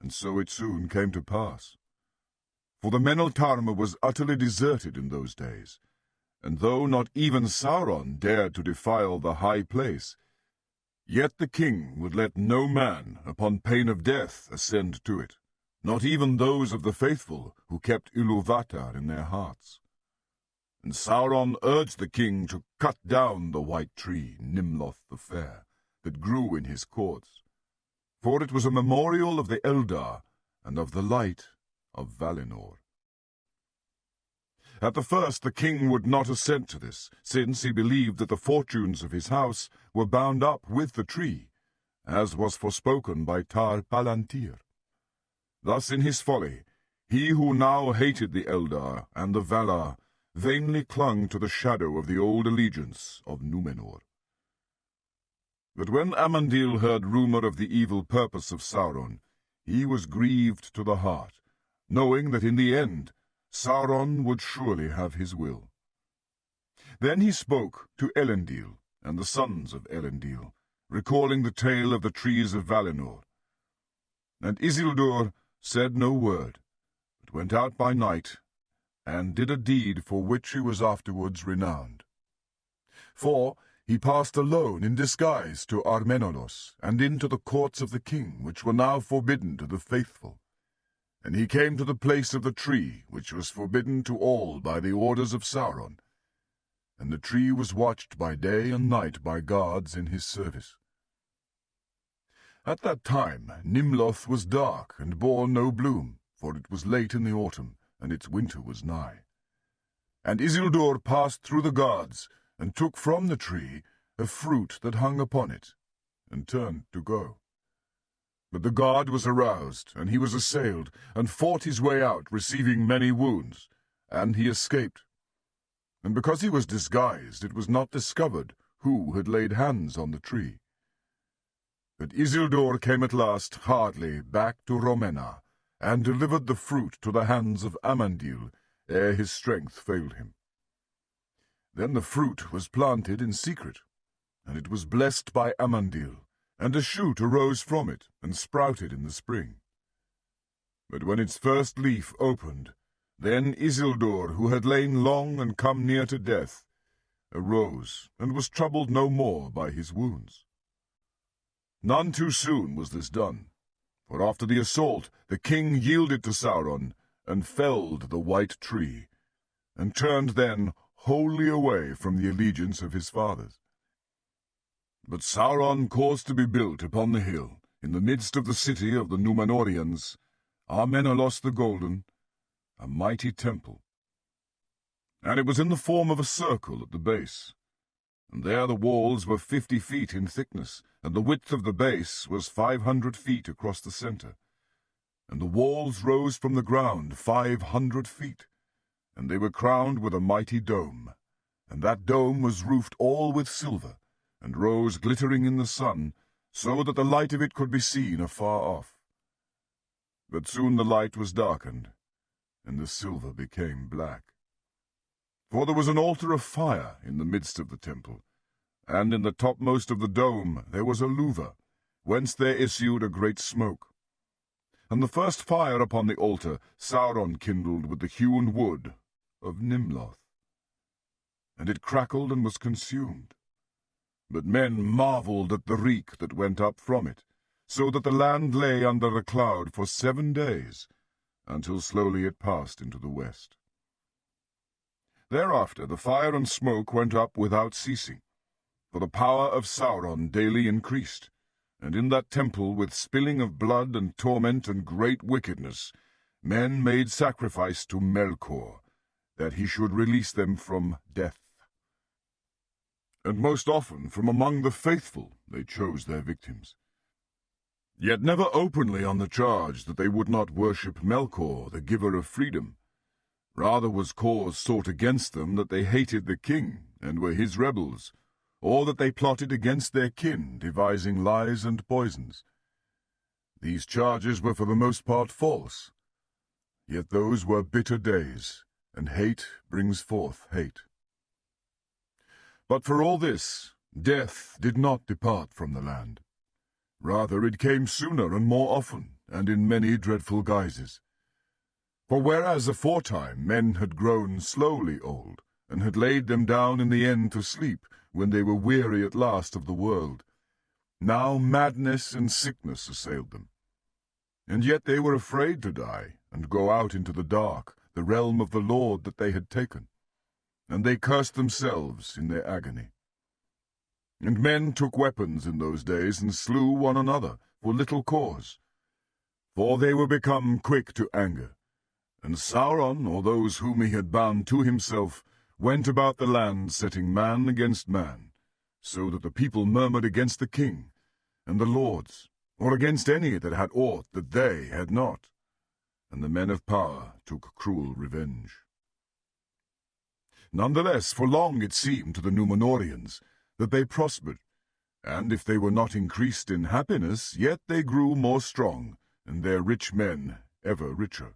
And so it soon came to pass. For the Meneltarma was utterly deserted in those days, and though not even Sauron dared to defile the high place, yet the king would let no man, upon pain of death, ascend to it, not even those of the faithful who kept Iluvatar in their hearts. And Sauron urged the king to cut down the white tree, Nimloth the Fair, that grew in his courts, for it was a memorial of the Eldar and of the light of Valinor. At the first the king would not assent to this, since he believed that the fortunes of his house were bound up with the tree, as was forspoken by Tar-Palantir. Thus in his folly, he who now hated the Eldar and the Valar vainly clung to the shadow of the old allegiance of Numenor. But when Amandil heard rumor of the evil purpose of Sauron, he was grieved to the heart, knowing that in the end Sauron would surely have his will. Then he spoke to Elendil and the sons of Elendil, recalling the tale of the trees of Valinor. And Isildur said no word, but went out by night, and did a deed for which he was afterwards renowned. For he passed alone in disguise to Armenelos, and into the courts of the king, which were now forbidden to the faithful. And he came to the place of the tree, which was forbidden to all by the orders of Sauron. And the tree was watched by day and night by guards in his service. At that time Nimloth was dark, and bore no bloom, for it was late in the autumn, and its winter was nigh. And Isildur passed through the guards, and took from the tree a fruit that hung upon it, and turned to go. But the guard was aroused, and he was assailed, and fought his way out, receiving many wounds, and he escaped. And because he was disguised, it was not discovered who had laid hands on the tree. But Isildur came at last hardly back to Rhomenna, and delivered the fruit to the hands of Amandil, ere his strength failed him. Then the fruit was planted in secret, and it was blessed by Amandil, and a shoot arose from it, and sprouted in the spring. But when its first leaf opened, then Isildur, who had lain long and come near to death, arose, and was troubled no more by his wounds. None too soon was this done, for after the assault the king yielded to Sauron, and felled the white tree, and turned then wholly away from the allegiance of his fathers. But Sauron caused to be built upon the hill, in the midst of the city of the Númenóreans, Armenelos the Golden, a mighty temple. And it was in the form of a circle at the base, and there the walls were 50 feet in thickness, and the width of the base was 500 feet across the center. And the walls rose from the ground 500 feet, and they were crowned with a mighty dome, and that dome was roofed all with silver, and rose glittering in the sun, so that the light of it could be seen afar off. But soon the light was darkened, and the silver became black. For there was an altar of fire in the midst of the temple, and in the topmost of the dome there was a louver, whence there issued a great smoke. And the first fire upon the altar Sauron kindled with the hewn wood of Nimloth. And it crackled and was consumed. But men marveled at the reek that went up from it, so that the land lay under a cloud for 7 days, until slowly it passed into the west. Thereafter the fire and smoke went up without ceasing, for the power of Sauron daily increased, and in that temple, with spilling of blood and torment and great wickedness, men made sacrifice to Melkor, that he should release them from death. And most often from among the faithful they chose their victims. yet never openly on the charge that they would not worship Melkor, the giver of freedom. Rather was cause sought against them that they hated the king, and were his rebels, or that they plotted against their kin, devising lies and poisons. These charges were for the most part false, yet those were bitter days, and hate brings forth hate. But for all this, death did not depart from the land. Rather it came sooner and more often, and in many dreadful guises. For whereas aforetime men had grown slowly old, and had laid them down in the end to sleep, when they were weary at last of the world, now madness and sickness assailed them. And yet they were afraid to die, and go out into the dark, the realm of the Lord that they had taken. And they cursed themselves in their agony. And men took weapons in those days, and slew one another, for little cause. For they were become quick to anger. And Sauron, or those whom he had bound to himself, went about the land setting man against man, so that the people murmured against the king and the lords, or against any that had aught that they had not. And the men of power took cruel revenge. Nonetheless, for long it seemed to the Númenóreans that they prospered, and if they were not increased in happiness, yet they grew more strong, and their rich men ever richer.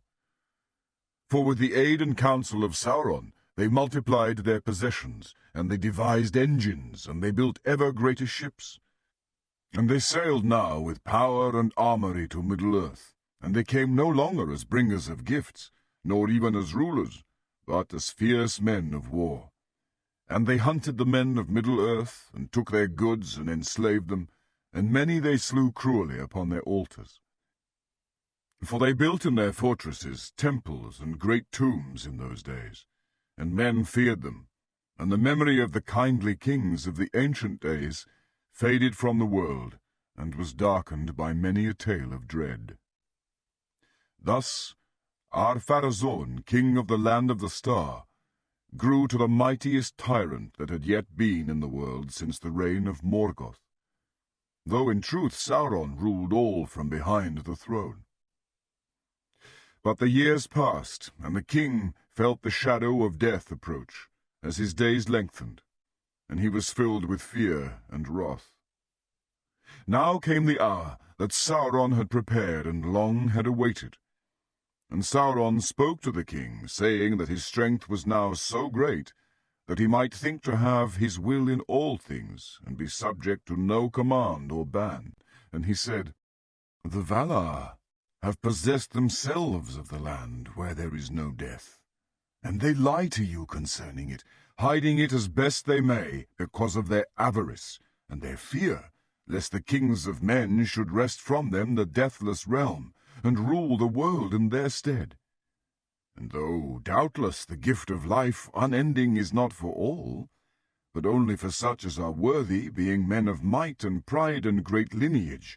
For with the aid and counsel of Sauron they multiplied their possessions, and they devised engines, and they built ever greater ships. And they sailed now with power and armory to Middle-earth, and they came no longer as bringers of gifts, nor even as rulers, but as fierce men of war. And they hunted the men of Middle-earth, and took their goods, and enslaved them, and many they slew cruelly upon their altars. For they built in their fortresses temples and great tombs in those days, and men feared them, and the memory of the kindly kings of the ancient days faded from the world, and was darkened by many a tale of dread. Thus Ar-Pharazôn, king of the land of the star, grew to the mightiest tyrant that had yet been in the world since the reign of Morgoth, though in truth Sauron ruled all from behind the throne. But the years passed, and the king felt the shadow of death approach, as his days lengthened, and he was filled with fear and wrath. Now came the hour that Sauron had prepared and long had awaited. And Sauron spoke to the king, saying that his strength was now so great that he might think to have his will in all things, and be subject to no command or ban. And he said, "The Valar have possessed themselves of the land where there is no death, and they lie to you concerning it, hiding it as best they may, because of their avarice and their fear, lest the kings of men should wrest from them the deathless realm, and rule the world in their stead. And though, doubtless, the gift of life unending is not for all, but only for such as are worthy, being men of might and pride and great lineage,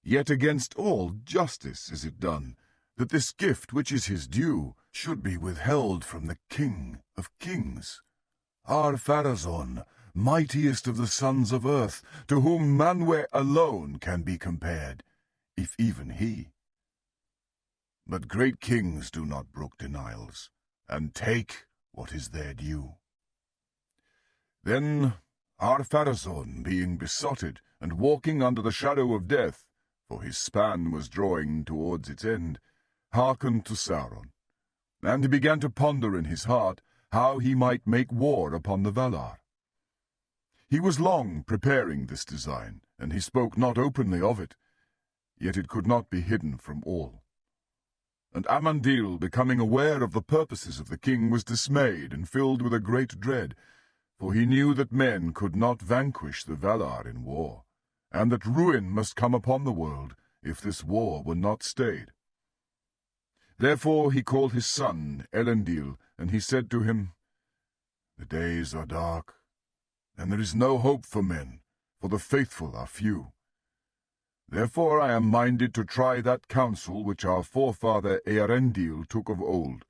yet against all justice is it done, that this gift which is his due should be withheld from the King of Kings, Ar-Pharazôn, mightiest of the sons of earth, to whom Manwë alone can be compared, if even he. But great kings do not brook denials, and take what is their due." Then Ar-Pharazôn, being besotted, and walking under the shadow of death, for his span was drawing towards its end, hearkened to Sauron, and he began to ponder in his heart how he might make war upon the Valar. He was long preparing this design, and he spoke not openly of it, yet it could not be hidden from all. And Amandil, becoming aware of the purposes of the king, was dismayed and filled with a great dread, for he knew that men could not vanquish the Valar in war, and that ruin must come upon the world if this war were not stayed. Therefore he called his son Elendil, and he said to him, "The days are dark, and there is no hope for men, for the faithful are few. Therefore I am minded to try that counsel which our forefather Eärendil took of old,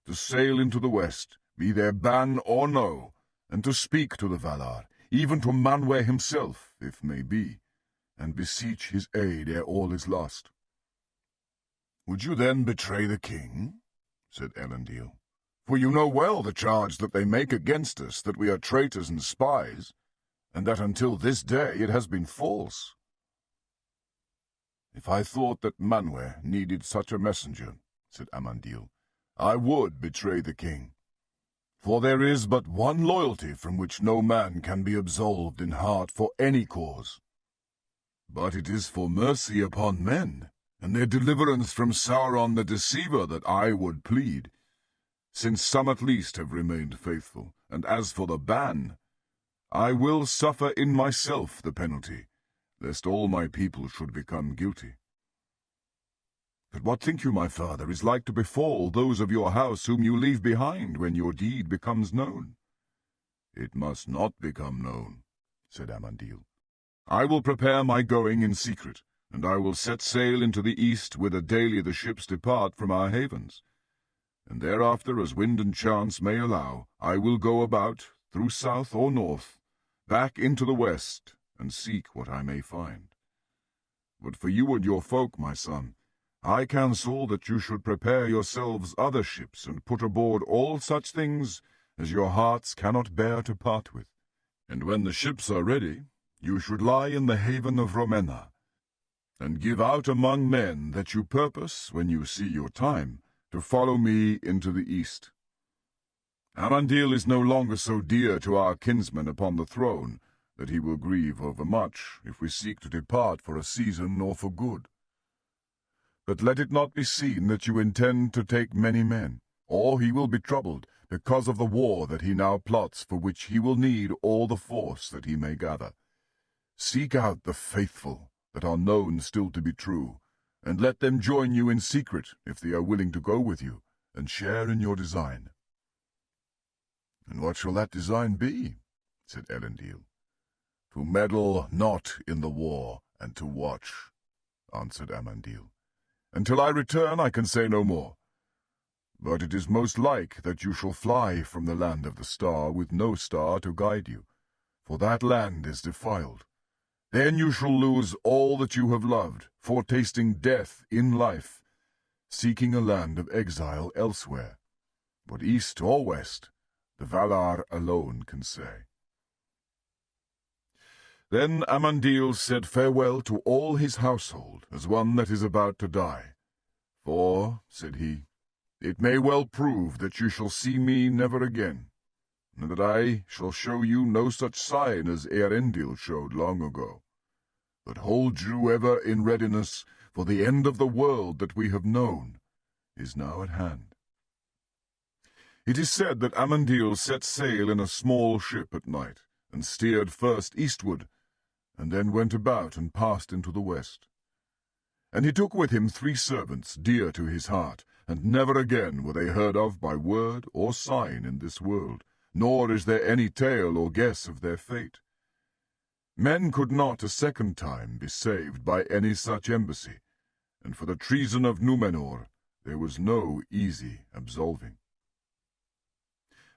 to sail into the west, be there ban or no, and to speak to the Valar, even to Manwë himself, if may be, and beseech his aid ere all is lost." "Would you then betray the king?" said Elendil. "For you know well the charge that they make against us, that we are traitors and spies, and that until this day it has been false." "If I thought that Manwë needed such a messenger," said Amandil, "I would betray the king. For there is but one loyalty from which no man can be absolved in heart for any cause. But it is for mercy upon men, and their deliverance from Sauron the Deceiver that I would plead, since some at least have remained faithful. And as for the ban, I will suffer in myself the penalty, lest all my people should become guilty. But what think you, my father, is like to befall those of your house whom you leave behind when your deed becomes known?" "It must not become known," said Amandil. "I will prepare my going in secret, and I will set sail into the east whither daily the ships depart from our havens. And thereafter, as wind and chance may allow, I will go about, through south or north, back into the west, and seek what I may find. But for you and your folk, my son, I counsel that you should prepare yourselves other ships, and put aboard all such things as your hearts cannot bear to part with. And when the ships are ready, you should lie in the haven of Rhomenna, and give out among men that you purpose, when you see your time, to follow me into the east. Amandil is no longer so dear to our kinsman upon the throne that he will grieve overmuch if we seek to depart for a season or for good. But let it not be seen that you intend to take many men, or he will be troubled because of the war that he now plots, for which he will need all the force that he may gather. Seek out the faithful that are known still to be true, and let them join you in secret if they are willing to go with you and share in your design." "And what shall that design be?" said Elendil. "To meddle not in the war, and to watch," answered Amandil. "Until I return I can say no more. But it is most like that you shall fly from the land of the star with no star to guide you, for that land is defiled. Then you shall lose all that you have loved, foretasting death in life, seeking a land of exile elsewhere. But east or west, the Valar alone can say." Then Amandil said farewell to all his household, as one that is about to die. "For," said he, "it may well prove that you shall see me never again, and that I shall show you no such sign as Eärendil showed long ago. But hold you ever in readiness, for the end of the world that we have known is now at hand." It is said that Amandil set sail in a small ship at night, and steered first eastward, and then went about and passed into the west. And he took with him 3 servants dear to his heart, and never again were they heard of by word or sign in this world, nor is there any tale or guess of their fate. Men could not a second time be saved by any such embassy, and for the treason of Númenor there was no easy absolving.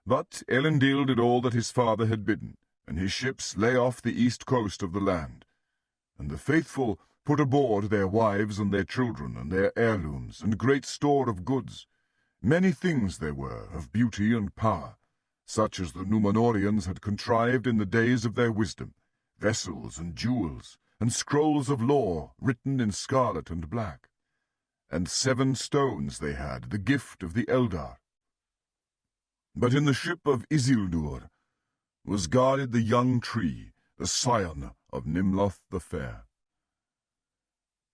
But Elendil did all that his father had bidden, and his ships lay off the east coast of the land, and the faithful put aboard their wives and their children and their heirlooms, and great store of goods. Many things there were of beauty and power, such as the Númenóreans had contrived in the days of their wisdom, vessels and jewels, and scrolls of lore written in scarlet and black. And 7 stones they had, the gift of the Eldar. But in the ship of Isildur was guarded the young tree, the scion of Nimloth the Fair.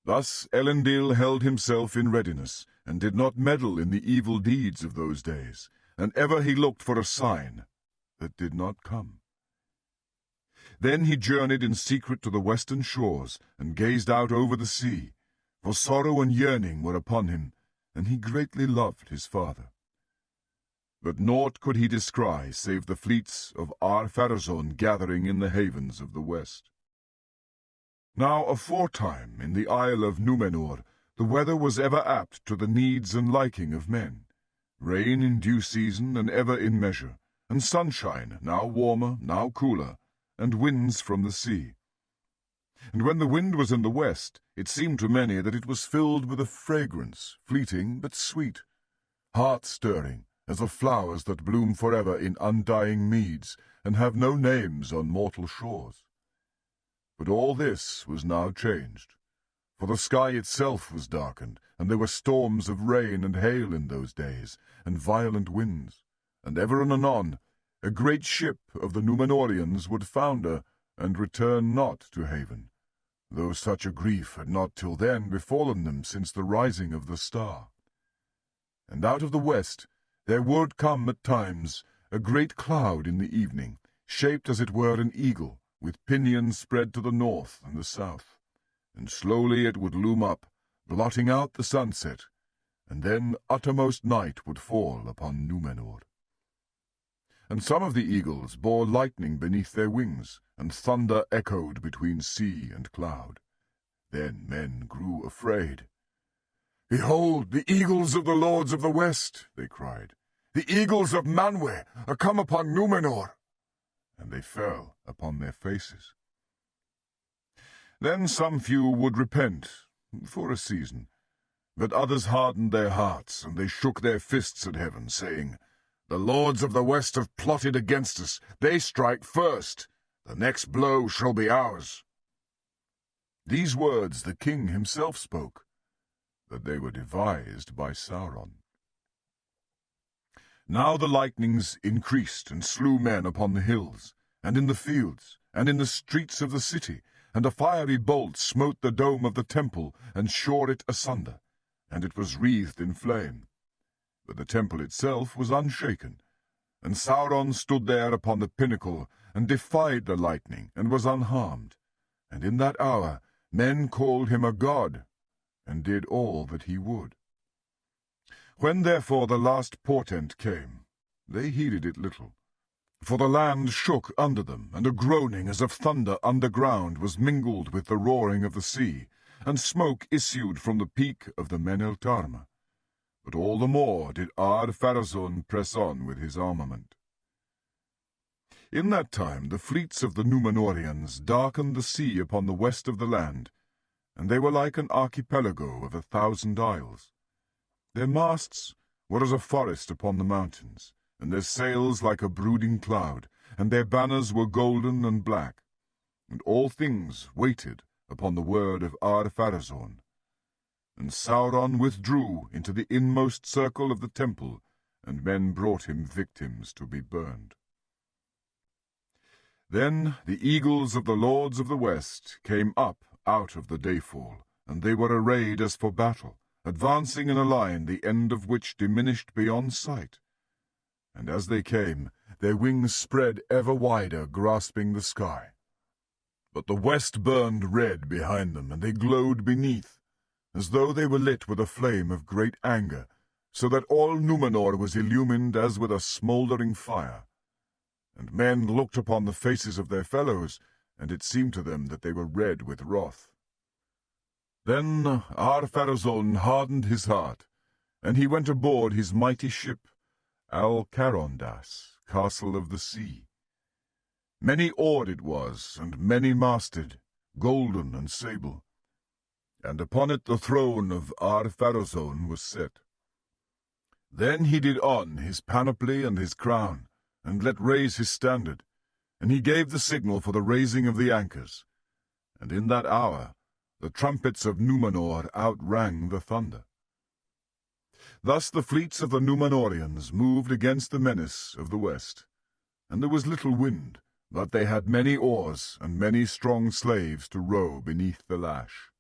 Thus Elendil held himself in readiness, and did not meddle in the evil deeds of those days, and ever he looked for a sign that did not come. Then he journeyed in secret to the western shores, and gazed out over the sea, for sorrow and yearning were upon him, and he greatly loved his father. But naught could he descry save the fleets of Ar-Pharazôn gathering in the havens of the west. Now aforetime in the isle of Númenor the weather was ever apt to the needs and liking of men, rain in due season and ever in measure, and sunshine now warmer, now cooler, and winds from the sea. And when the wind was in the west, it seemed to many that it was filled with a fragrance, fleeting but sweet, heart-stirring, as of flowers that bloom forever in undying meads, and have no names on mortal shores. But all this was now changed, for the sky itself was darkened, and there were storms of rain and hail in those days, and violent winds, and ever and anon a great ship of the Númenóreans would founder and return not to haven, though such a grief had not till then befallen them since the rising of the star. And out of the west there would come at times a great cloud in the evening, shaped as it were an eagle, with pinions spread to the north and the south, and slowly it would loom up, blotting out the sunset, and then uttermost night would fall upon Numenor. And some of the eagles bore lightning beneath their wings, and thunder echoed between sea and cloud. Then men grew afraid. "Behold, the eagles of the lords of the west," they cried. "The eagles of Manwë are come upon Numenor." And they fell upon their faces. Then some few would repent, for a season, but others hardened their hearts, and they shook their fists at heaven, saying, "The lords of the west have plotted against us. They strike first. The next blow shall be ours." These words the king himself spoke, but they were devised by Sauron. Now the lightnings increased and slew men upon the hills, and in the fields, and in the streets of the city, and a fiery bolt smote the dome of the temple, and shore it asunder, and it was wreathed in flame. But the temple itself was unshaken, and Sauron stood there upon the pinnacle, and defied the lightning, and was unharmed. And in that hour men called him a god, and did all that he would. When therefore the last portent came, they heeded it little, for the land shook under them, and a groaning as of thunder underground was mingled with the roaring of the sea, and smoke issued from the peak of the Men of Númenor. But all the more did Ar-Pharazôn press on with his armament. In that time the fleets of the Númenóreans darkened the sea upon the west of the land, and they were like an archipelago of 1,000 isles. Their masts were as a forest upon the mountains, and their sails like a brooding cloud, and their banners were golden and black, and all things waited upon the word of Ar-Pharazôn. And Sauron withdrew into the inmost circle of the temple, and men brought him victims to be burned. Then the eagles of the lords of the west came up out of the dayfall, and they were arrayed as for battle, advancing in a line the end of which diminished beyond sight. And as they came, their wings spread ever wider, grasping the sky. But the west burned red behind them, and they glowed beneath, as though they were lit with a flame of great anger, so that all Numenor was illumined as with a smouldering fire. And men looked upon the faces of their fellows, and it seemed to them that they were red with wrath. Then Ar-Pharazôn hardened his heart, and he went aboard his mighty ship, Al-Carondas, Castle of the Sea. Many oared it was, and many masted, golden and sable, and upon it the throne of Ar-Pharazôn was set. Then he did on his panoply and his crown, and let raise his standard, and he gave the signal for the raising of the anchors, and in that hour the trumpets of Numenor outrang the thunder. Thus the fleets of the Númenóreans moved against the menace of the west, and there was little wind, but they had many oars and many strong slaves to row beneath the lash.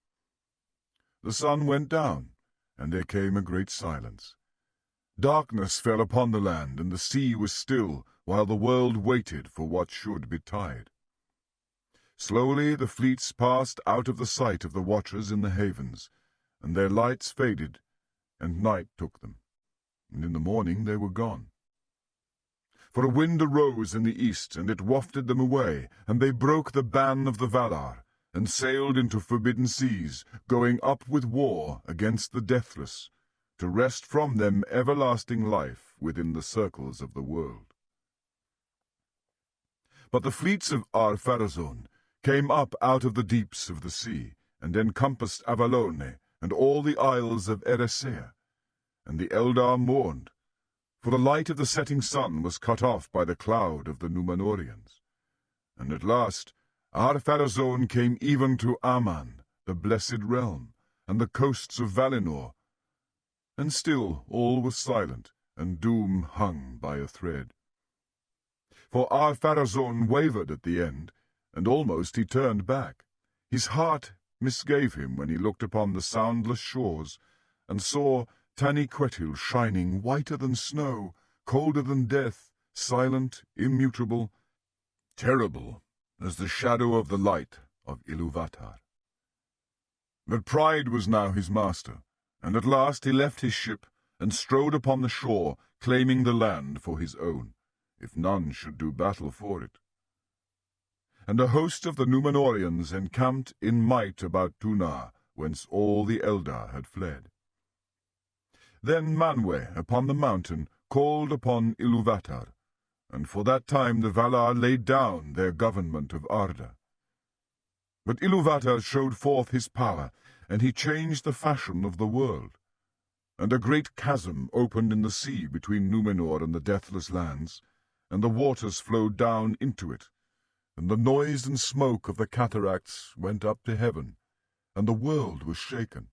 The sun went down, and there came a great silence. Darkness fell upon the land, and the sea was still, while the world waited for what should betide. Slowly the fleets passed out of the sight of the watchers in the havens, and their lights faded, and night took them, and in the morning they were gone. For a wind arose in the east, and it wafted them away, and they broke the ban of the Valar, and sailed into forbidden seas, going up with war against the deathless, to wrest from them everlasting life within the circles of the world. But the fleets of Ar-Pharazôn came up out of the deeps of the sea, and encompassed Avallone and all the isles of Eressëa. And the Eldar mourned, for the light of the setting sun was cut off by the cloud of the Númenóreans. And at last Ar-Pharazôn came even to Aman, the blessed realm, and the coasts of Valinor. And still all was silent, and doom hung by a thread. For Ar-Pharazôn wavered at the end, and almost he turned back. His heart misgave him when he looked upon the soundless shores, and saw Taniquetil shining whiter than snow, colder than death, silent, immutable, terrible as the shadow of the light of Ilúvatar. But pride was now his master, and at last he left his ship and strode upon the shore, claiming the land for his own, if none should do battle for it. And a host of the Numenoreans encamped in might about Tunar, whence all the Eldar had fled. Then Manwë upon the mountain called upon Ilúvatar, and for that time the Valar laid down their government of Arda. But Ilúvatar showed forth his power, and he changed the fashion of the world. And a great chasm opened in the sea between Numenor and the Deathless Lands, and the waters flowed down into it, and the noise and smoke of the cataracts went up to heaven, and the world was shaken.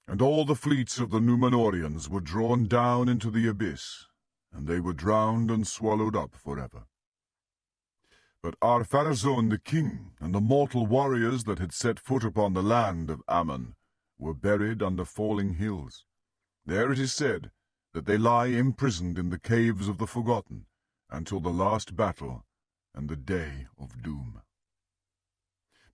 And all the fleets of the Númenóreans were drawn down into the abyss, and they were drowned and swallowed up forever. But Ar-Pharazôn the king, and the mortal warriors that had set foot upon the land of Aman, were buried under falling hills. There it is said that they lie imprisoned in the caves of the forgotten, until the last battle and the day of doom.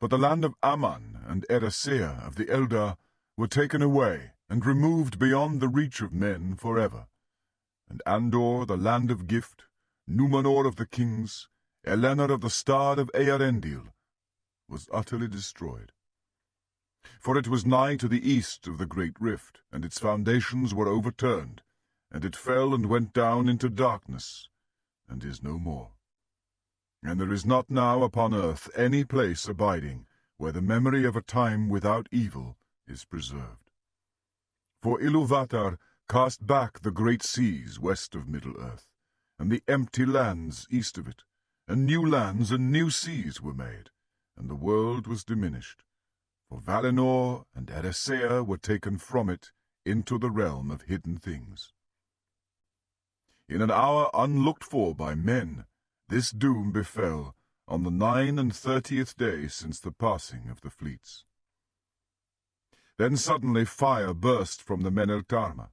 But the land of Aman and Eressëa of the Eldar were taken away and removed beyond the reach of men forever. And Andor, the land of gift, Númenor of the kings, Elenor of the star of Eärendil, was utterly destroyed. For it was nigh to the east of the great rift, and its foundations were overturned, and it fell and went down into darkness, and is no more. And there is not now upon earth any place abiding where the memory of a time without evil is preserved. For Ilúvatar cast back the great seas west of Middle-earth, and the empty lands east of it, and new lands and new seas were made, and the world was diminished. For Valinor and Eressëa were taken from it into the realm of hidden things. In an hour unlooked for by men, this doom befell on the 39th day since the passing of the fleets. Then suddenly fire burst from the Men-el-Tarma,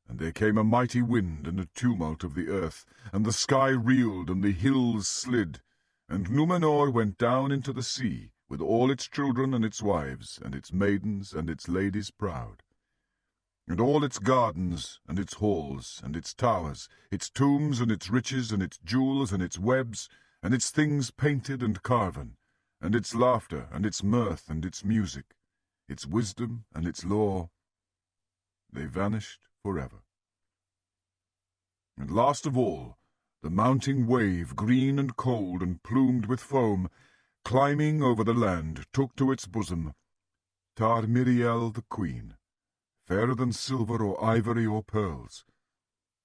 and there came a mighty wind and a tumult of the earth, and the sky reeled and the hills slid, and Numenor went down into the sea, with all its children and its wives, and its maidens and its ladies proud. And all its gardens and its halls and its towers, its tombs and its riches and its jewels and its webs, and its things painted and carven, and its laughter and its mirth and its music, its wisdom and its law, they vanished forever. And last of all, the mounting wave, green and cold and plumed with foam, climbing over the land, took to its bosom Tar-Miriel the queen, fairer than silver or ivory or pearls.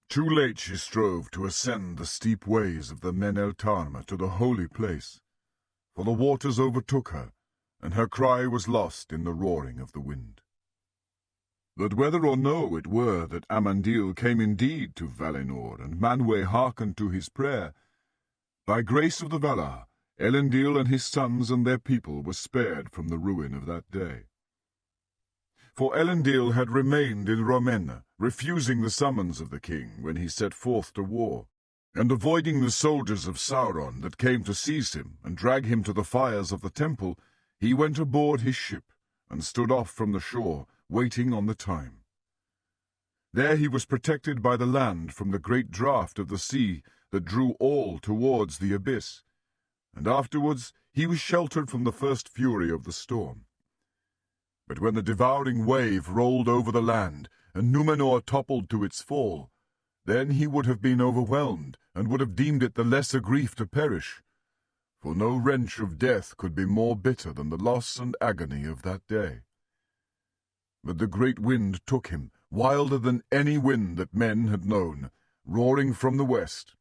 Too late she strove to ascend the steep ways of the Men-el-Tarma to the holy place, for the waters overtook her, and her cry was lost in the roaring of the wind. But whether or no it were that Amandil came indeed to Valinor, and Manwë hearkened to his prayer, by grace of the Valar, Elendil and his sons and their people were spared from the ruin of that day. For Elendil had remained in Romena, refusing the summons of the king when he set forth to war, and avoiding the soldiers of Sauron that came to seize him and drag him to the fires of the temple, he went aboard his ship and stood off from the shore, waiting on the time. There he was protected by the land from the great draught of the sea that drew all towards the abyss, and afterwards he was sheltered from the first fury of the storm. But when the devouring wave rolled over the land, and Numenor toppled to its fall, then he would have been overwhelmed, and would have deemed it the lesser grief to perish. for no wrench of death could be more bitter than the loss and agony of that day. But the great wind took him, wilder than any wind that men had known, roaring from the west,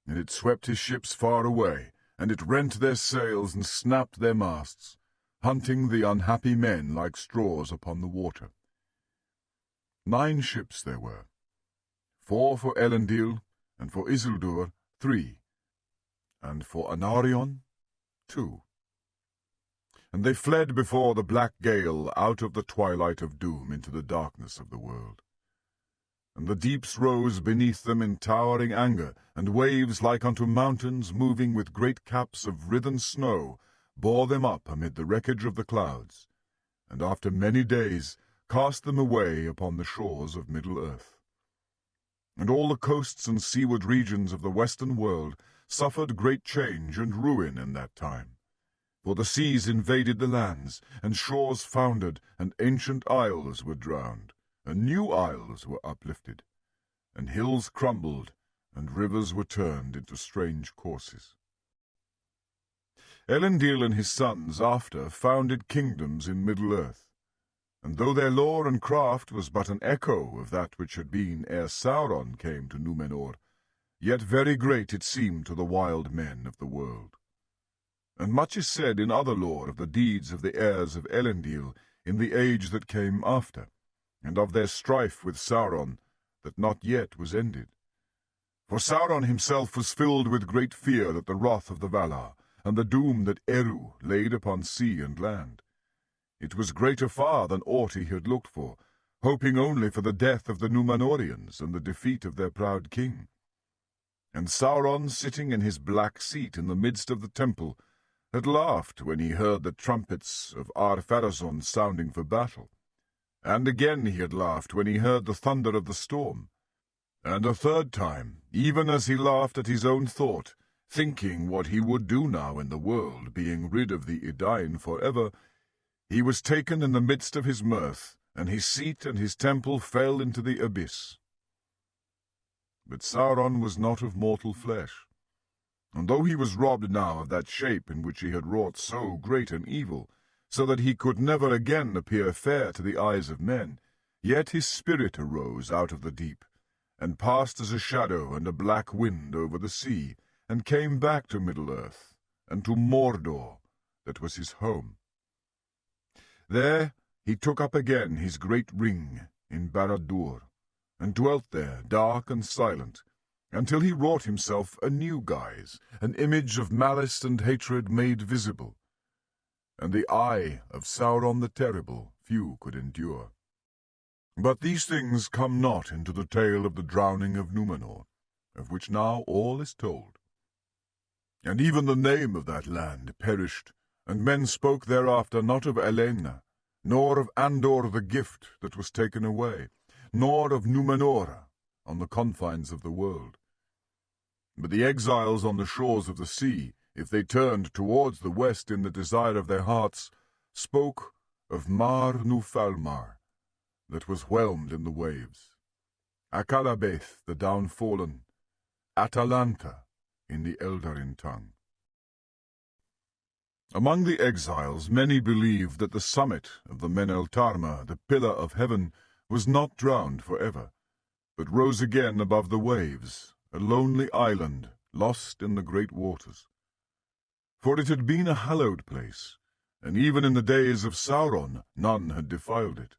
and it swept his ships far away, and it rent their sails and snapped their masts, hunting the unhappy men like straws upon the water. 9 ships there were, 4 for Elendil, and for Isildur 3, and for Anarion 2. And they fled before the black gale out of the twilight of doom into the darkness of the world. And the deeps rose beneath them in towering anger, and waves like unto mountains moving with great caps of writhen snow bore them up amid the wreckage of the clouds, and after many days cast them away upon the shores of Middle-earth. And all the coasts and seaward regions of the western world suffered great change and ruin in that time. For the seas invaded the lands, and shores foundered, and ancient isles were drowned, and new isles were uplifted, and hills crumbled, and rivers were turned into strange courses. Elendil and his sons after founded kingdoms in Middle-earth, and though their lore and craft was but an echo of that which had been ere Sauron came to Numenor, yet very great it seemed to the wild men of the world. And much is said in other lore of the deeds of the heirs of Elendil in the age that came after, and of their strife with Sauron that not yet was ended. For Sauron himself was filled with great fear that the wrath of the Valar, and the doom that Eru laid upon sea and land. It was greater far than aught he had looked for, hoping only for the death of the Númenóreans and the defeat of their proud king. And Sauron, sitting in his black seat in the midst of the temple, had laughed when he heard the trumpets of Ar-Pharazôn sounding for battle. And again he had laughed when he heard the thunder of the storm. And a third time, even as he laughed at his own thought, thinking what he would do now in the world, being rid of the Edain forever, he was taken in the midst of his mirth, and his seat and his temple fell into the abyss. But Sauron was not of mortal flesh, and though he was robbed now of that shape in which he had wrought so great an evil, so that he could never again appear fair to the eyes of men, yet his spirit arose out of the deep, and passed as a shadow and a black wind over the sea, and came back to Middle-earth, and to Mordor, that was his home. There he took up again his great ring in Barad-dûr, and dwelt there, dark and silent, until he wrought himself a new guise, an image of malice and hatred made visible, and the eye of Sauron the Terrible few could endure. But these things come not into the tale of the drowning of Numenor, of which now all is told. And even the name of that land perished, and men spoke thereafter not of Elena, nor of Andor the gift that was taken away, nor of Numenor on the confines of the world. But the exiles on the shores of the sea, if they turned towards the west in the desire of their hearts, spoke of Mar Nufalmar, that was whelmed in the waves, Akallabêth the downfallen, Atalanta in the Eldarin tongue. Among the exiles many believed that the summit of the Men-el-Tarma, the pillar of heaven, was not drowned forever, but rose again above the waves, a lonely island lost in the great waters. For it had been a hallowed place, and even in the days of Sauron none had defiled it.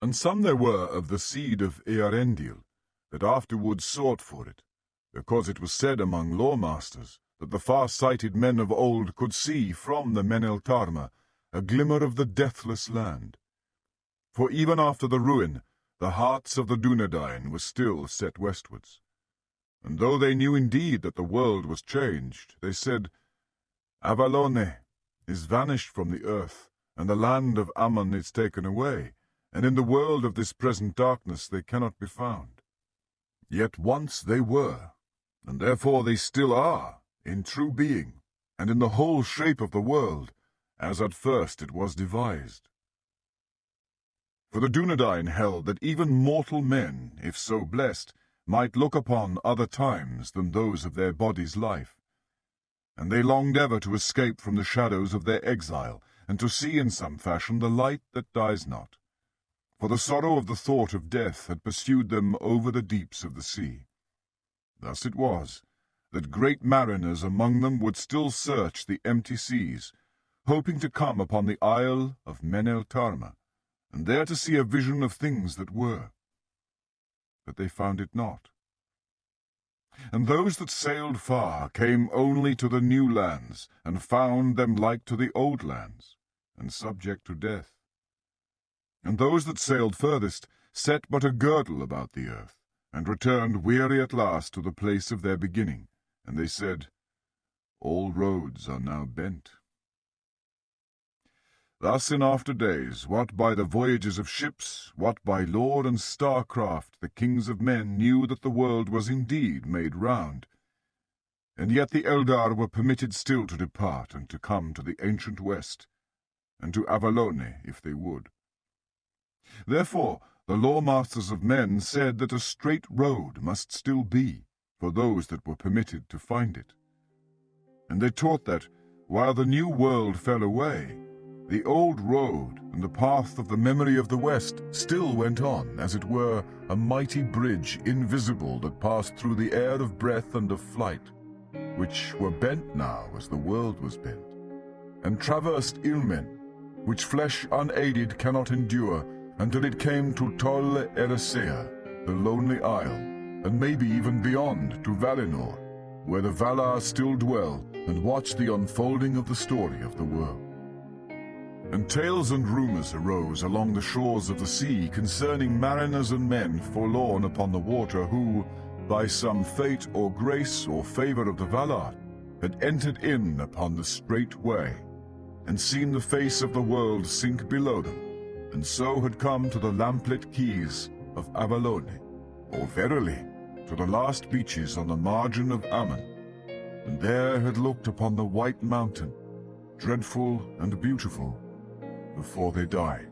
And some there were of the seed of Earendil that afterwards sought for it, because it was said among lawmasters that the far-sighted men of old could see from the Men-el-Tarma a glimmer of the deathless land. For even after the ruin, the hearts of the Dunedain were still set westwards. And though they knew indeed that the world was changed, they said, Avalone is vanished from the earth, and the land of Aman is taken away, and in the world of this present darkness they cannot be found. Yet once they were, and therefore they still are, in true being, and in the whole shape of the world, as at first it was devised. For the Dunedain held that even mortal men, if so blessed, might look upon other times than those of their body's life. and they longed ever to escape from the shadows of their exile, and to see in some fashion the light that dies not. For the sorrow of the thought of death had pursued them over the deeps of the sea. Thus it was that great mariners among them would still search the empty seas, hoping to come upon the isle of Men-el-Tarma, and there to see a vision of things that were. But they found it not. And those that sailed far came only to the new lands, and found them like to the old lands, and subject to death. And those that sailed furthest set but a girdle about the earth, and returned weary at last to the place of their beginning, and they said, All roads are now bent. Thus in after days, what by the voyages of ships, what by lore and star-craft, the kings of men knew that the world was indeed made round. And yet the Eldar were permitted still to depart, and to come to the ancient west, and to Avallone if they would. Therefore the lore-masters of men said that a straight road must still be, for those that were permitted to find it. And they taught that, while the new world fell away, the old road and the path of the memory of the West still went on, as it were a mighty bridge invisible that passed through the air of breath and of flight, which were bent now as the world was bent, and traversed Ilmen, which flesh unaided cannot endure, until it came to Tol Eressëa, the lonely isle, and maybe even beyond to Valinor, where the Valar still dwell and watch the unfolding of the story of the world. And tales and rumors arose along the shores of the sea concerning mariners and men forlorn upon the water who, by some fate or grace or favor of the Valar, had entered in upon the straight way, and seen the face of the world sink below them, and so had come to the lamplit quays of Avallone, or verily, to the last beaches on the margin of Aman, and there had looked upon the white mountain, dreadful and beautiful, before they died.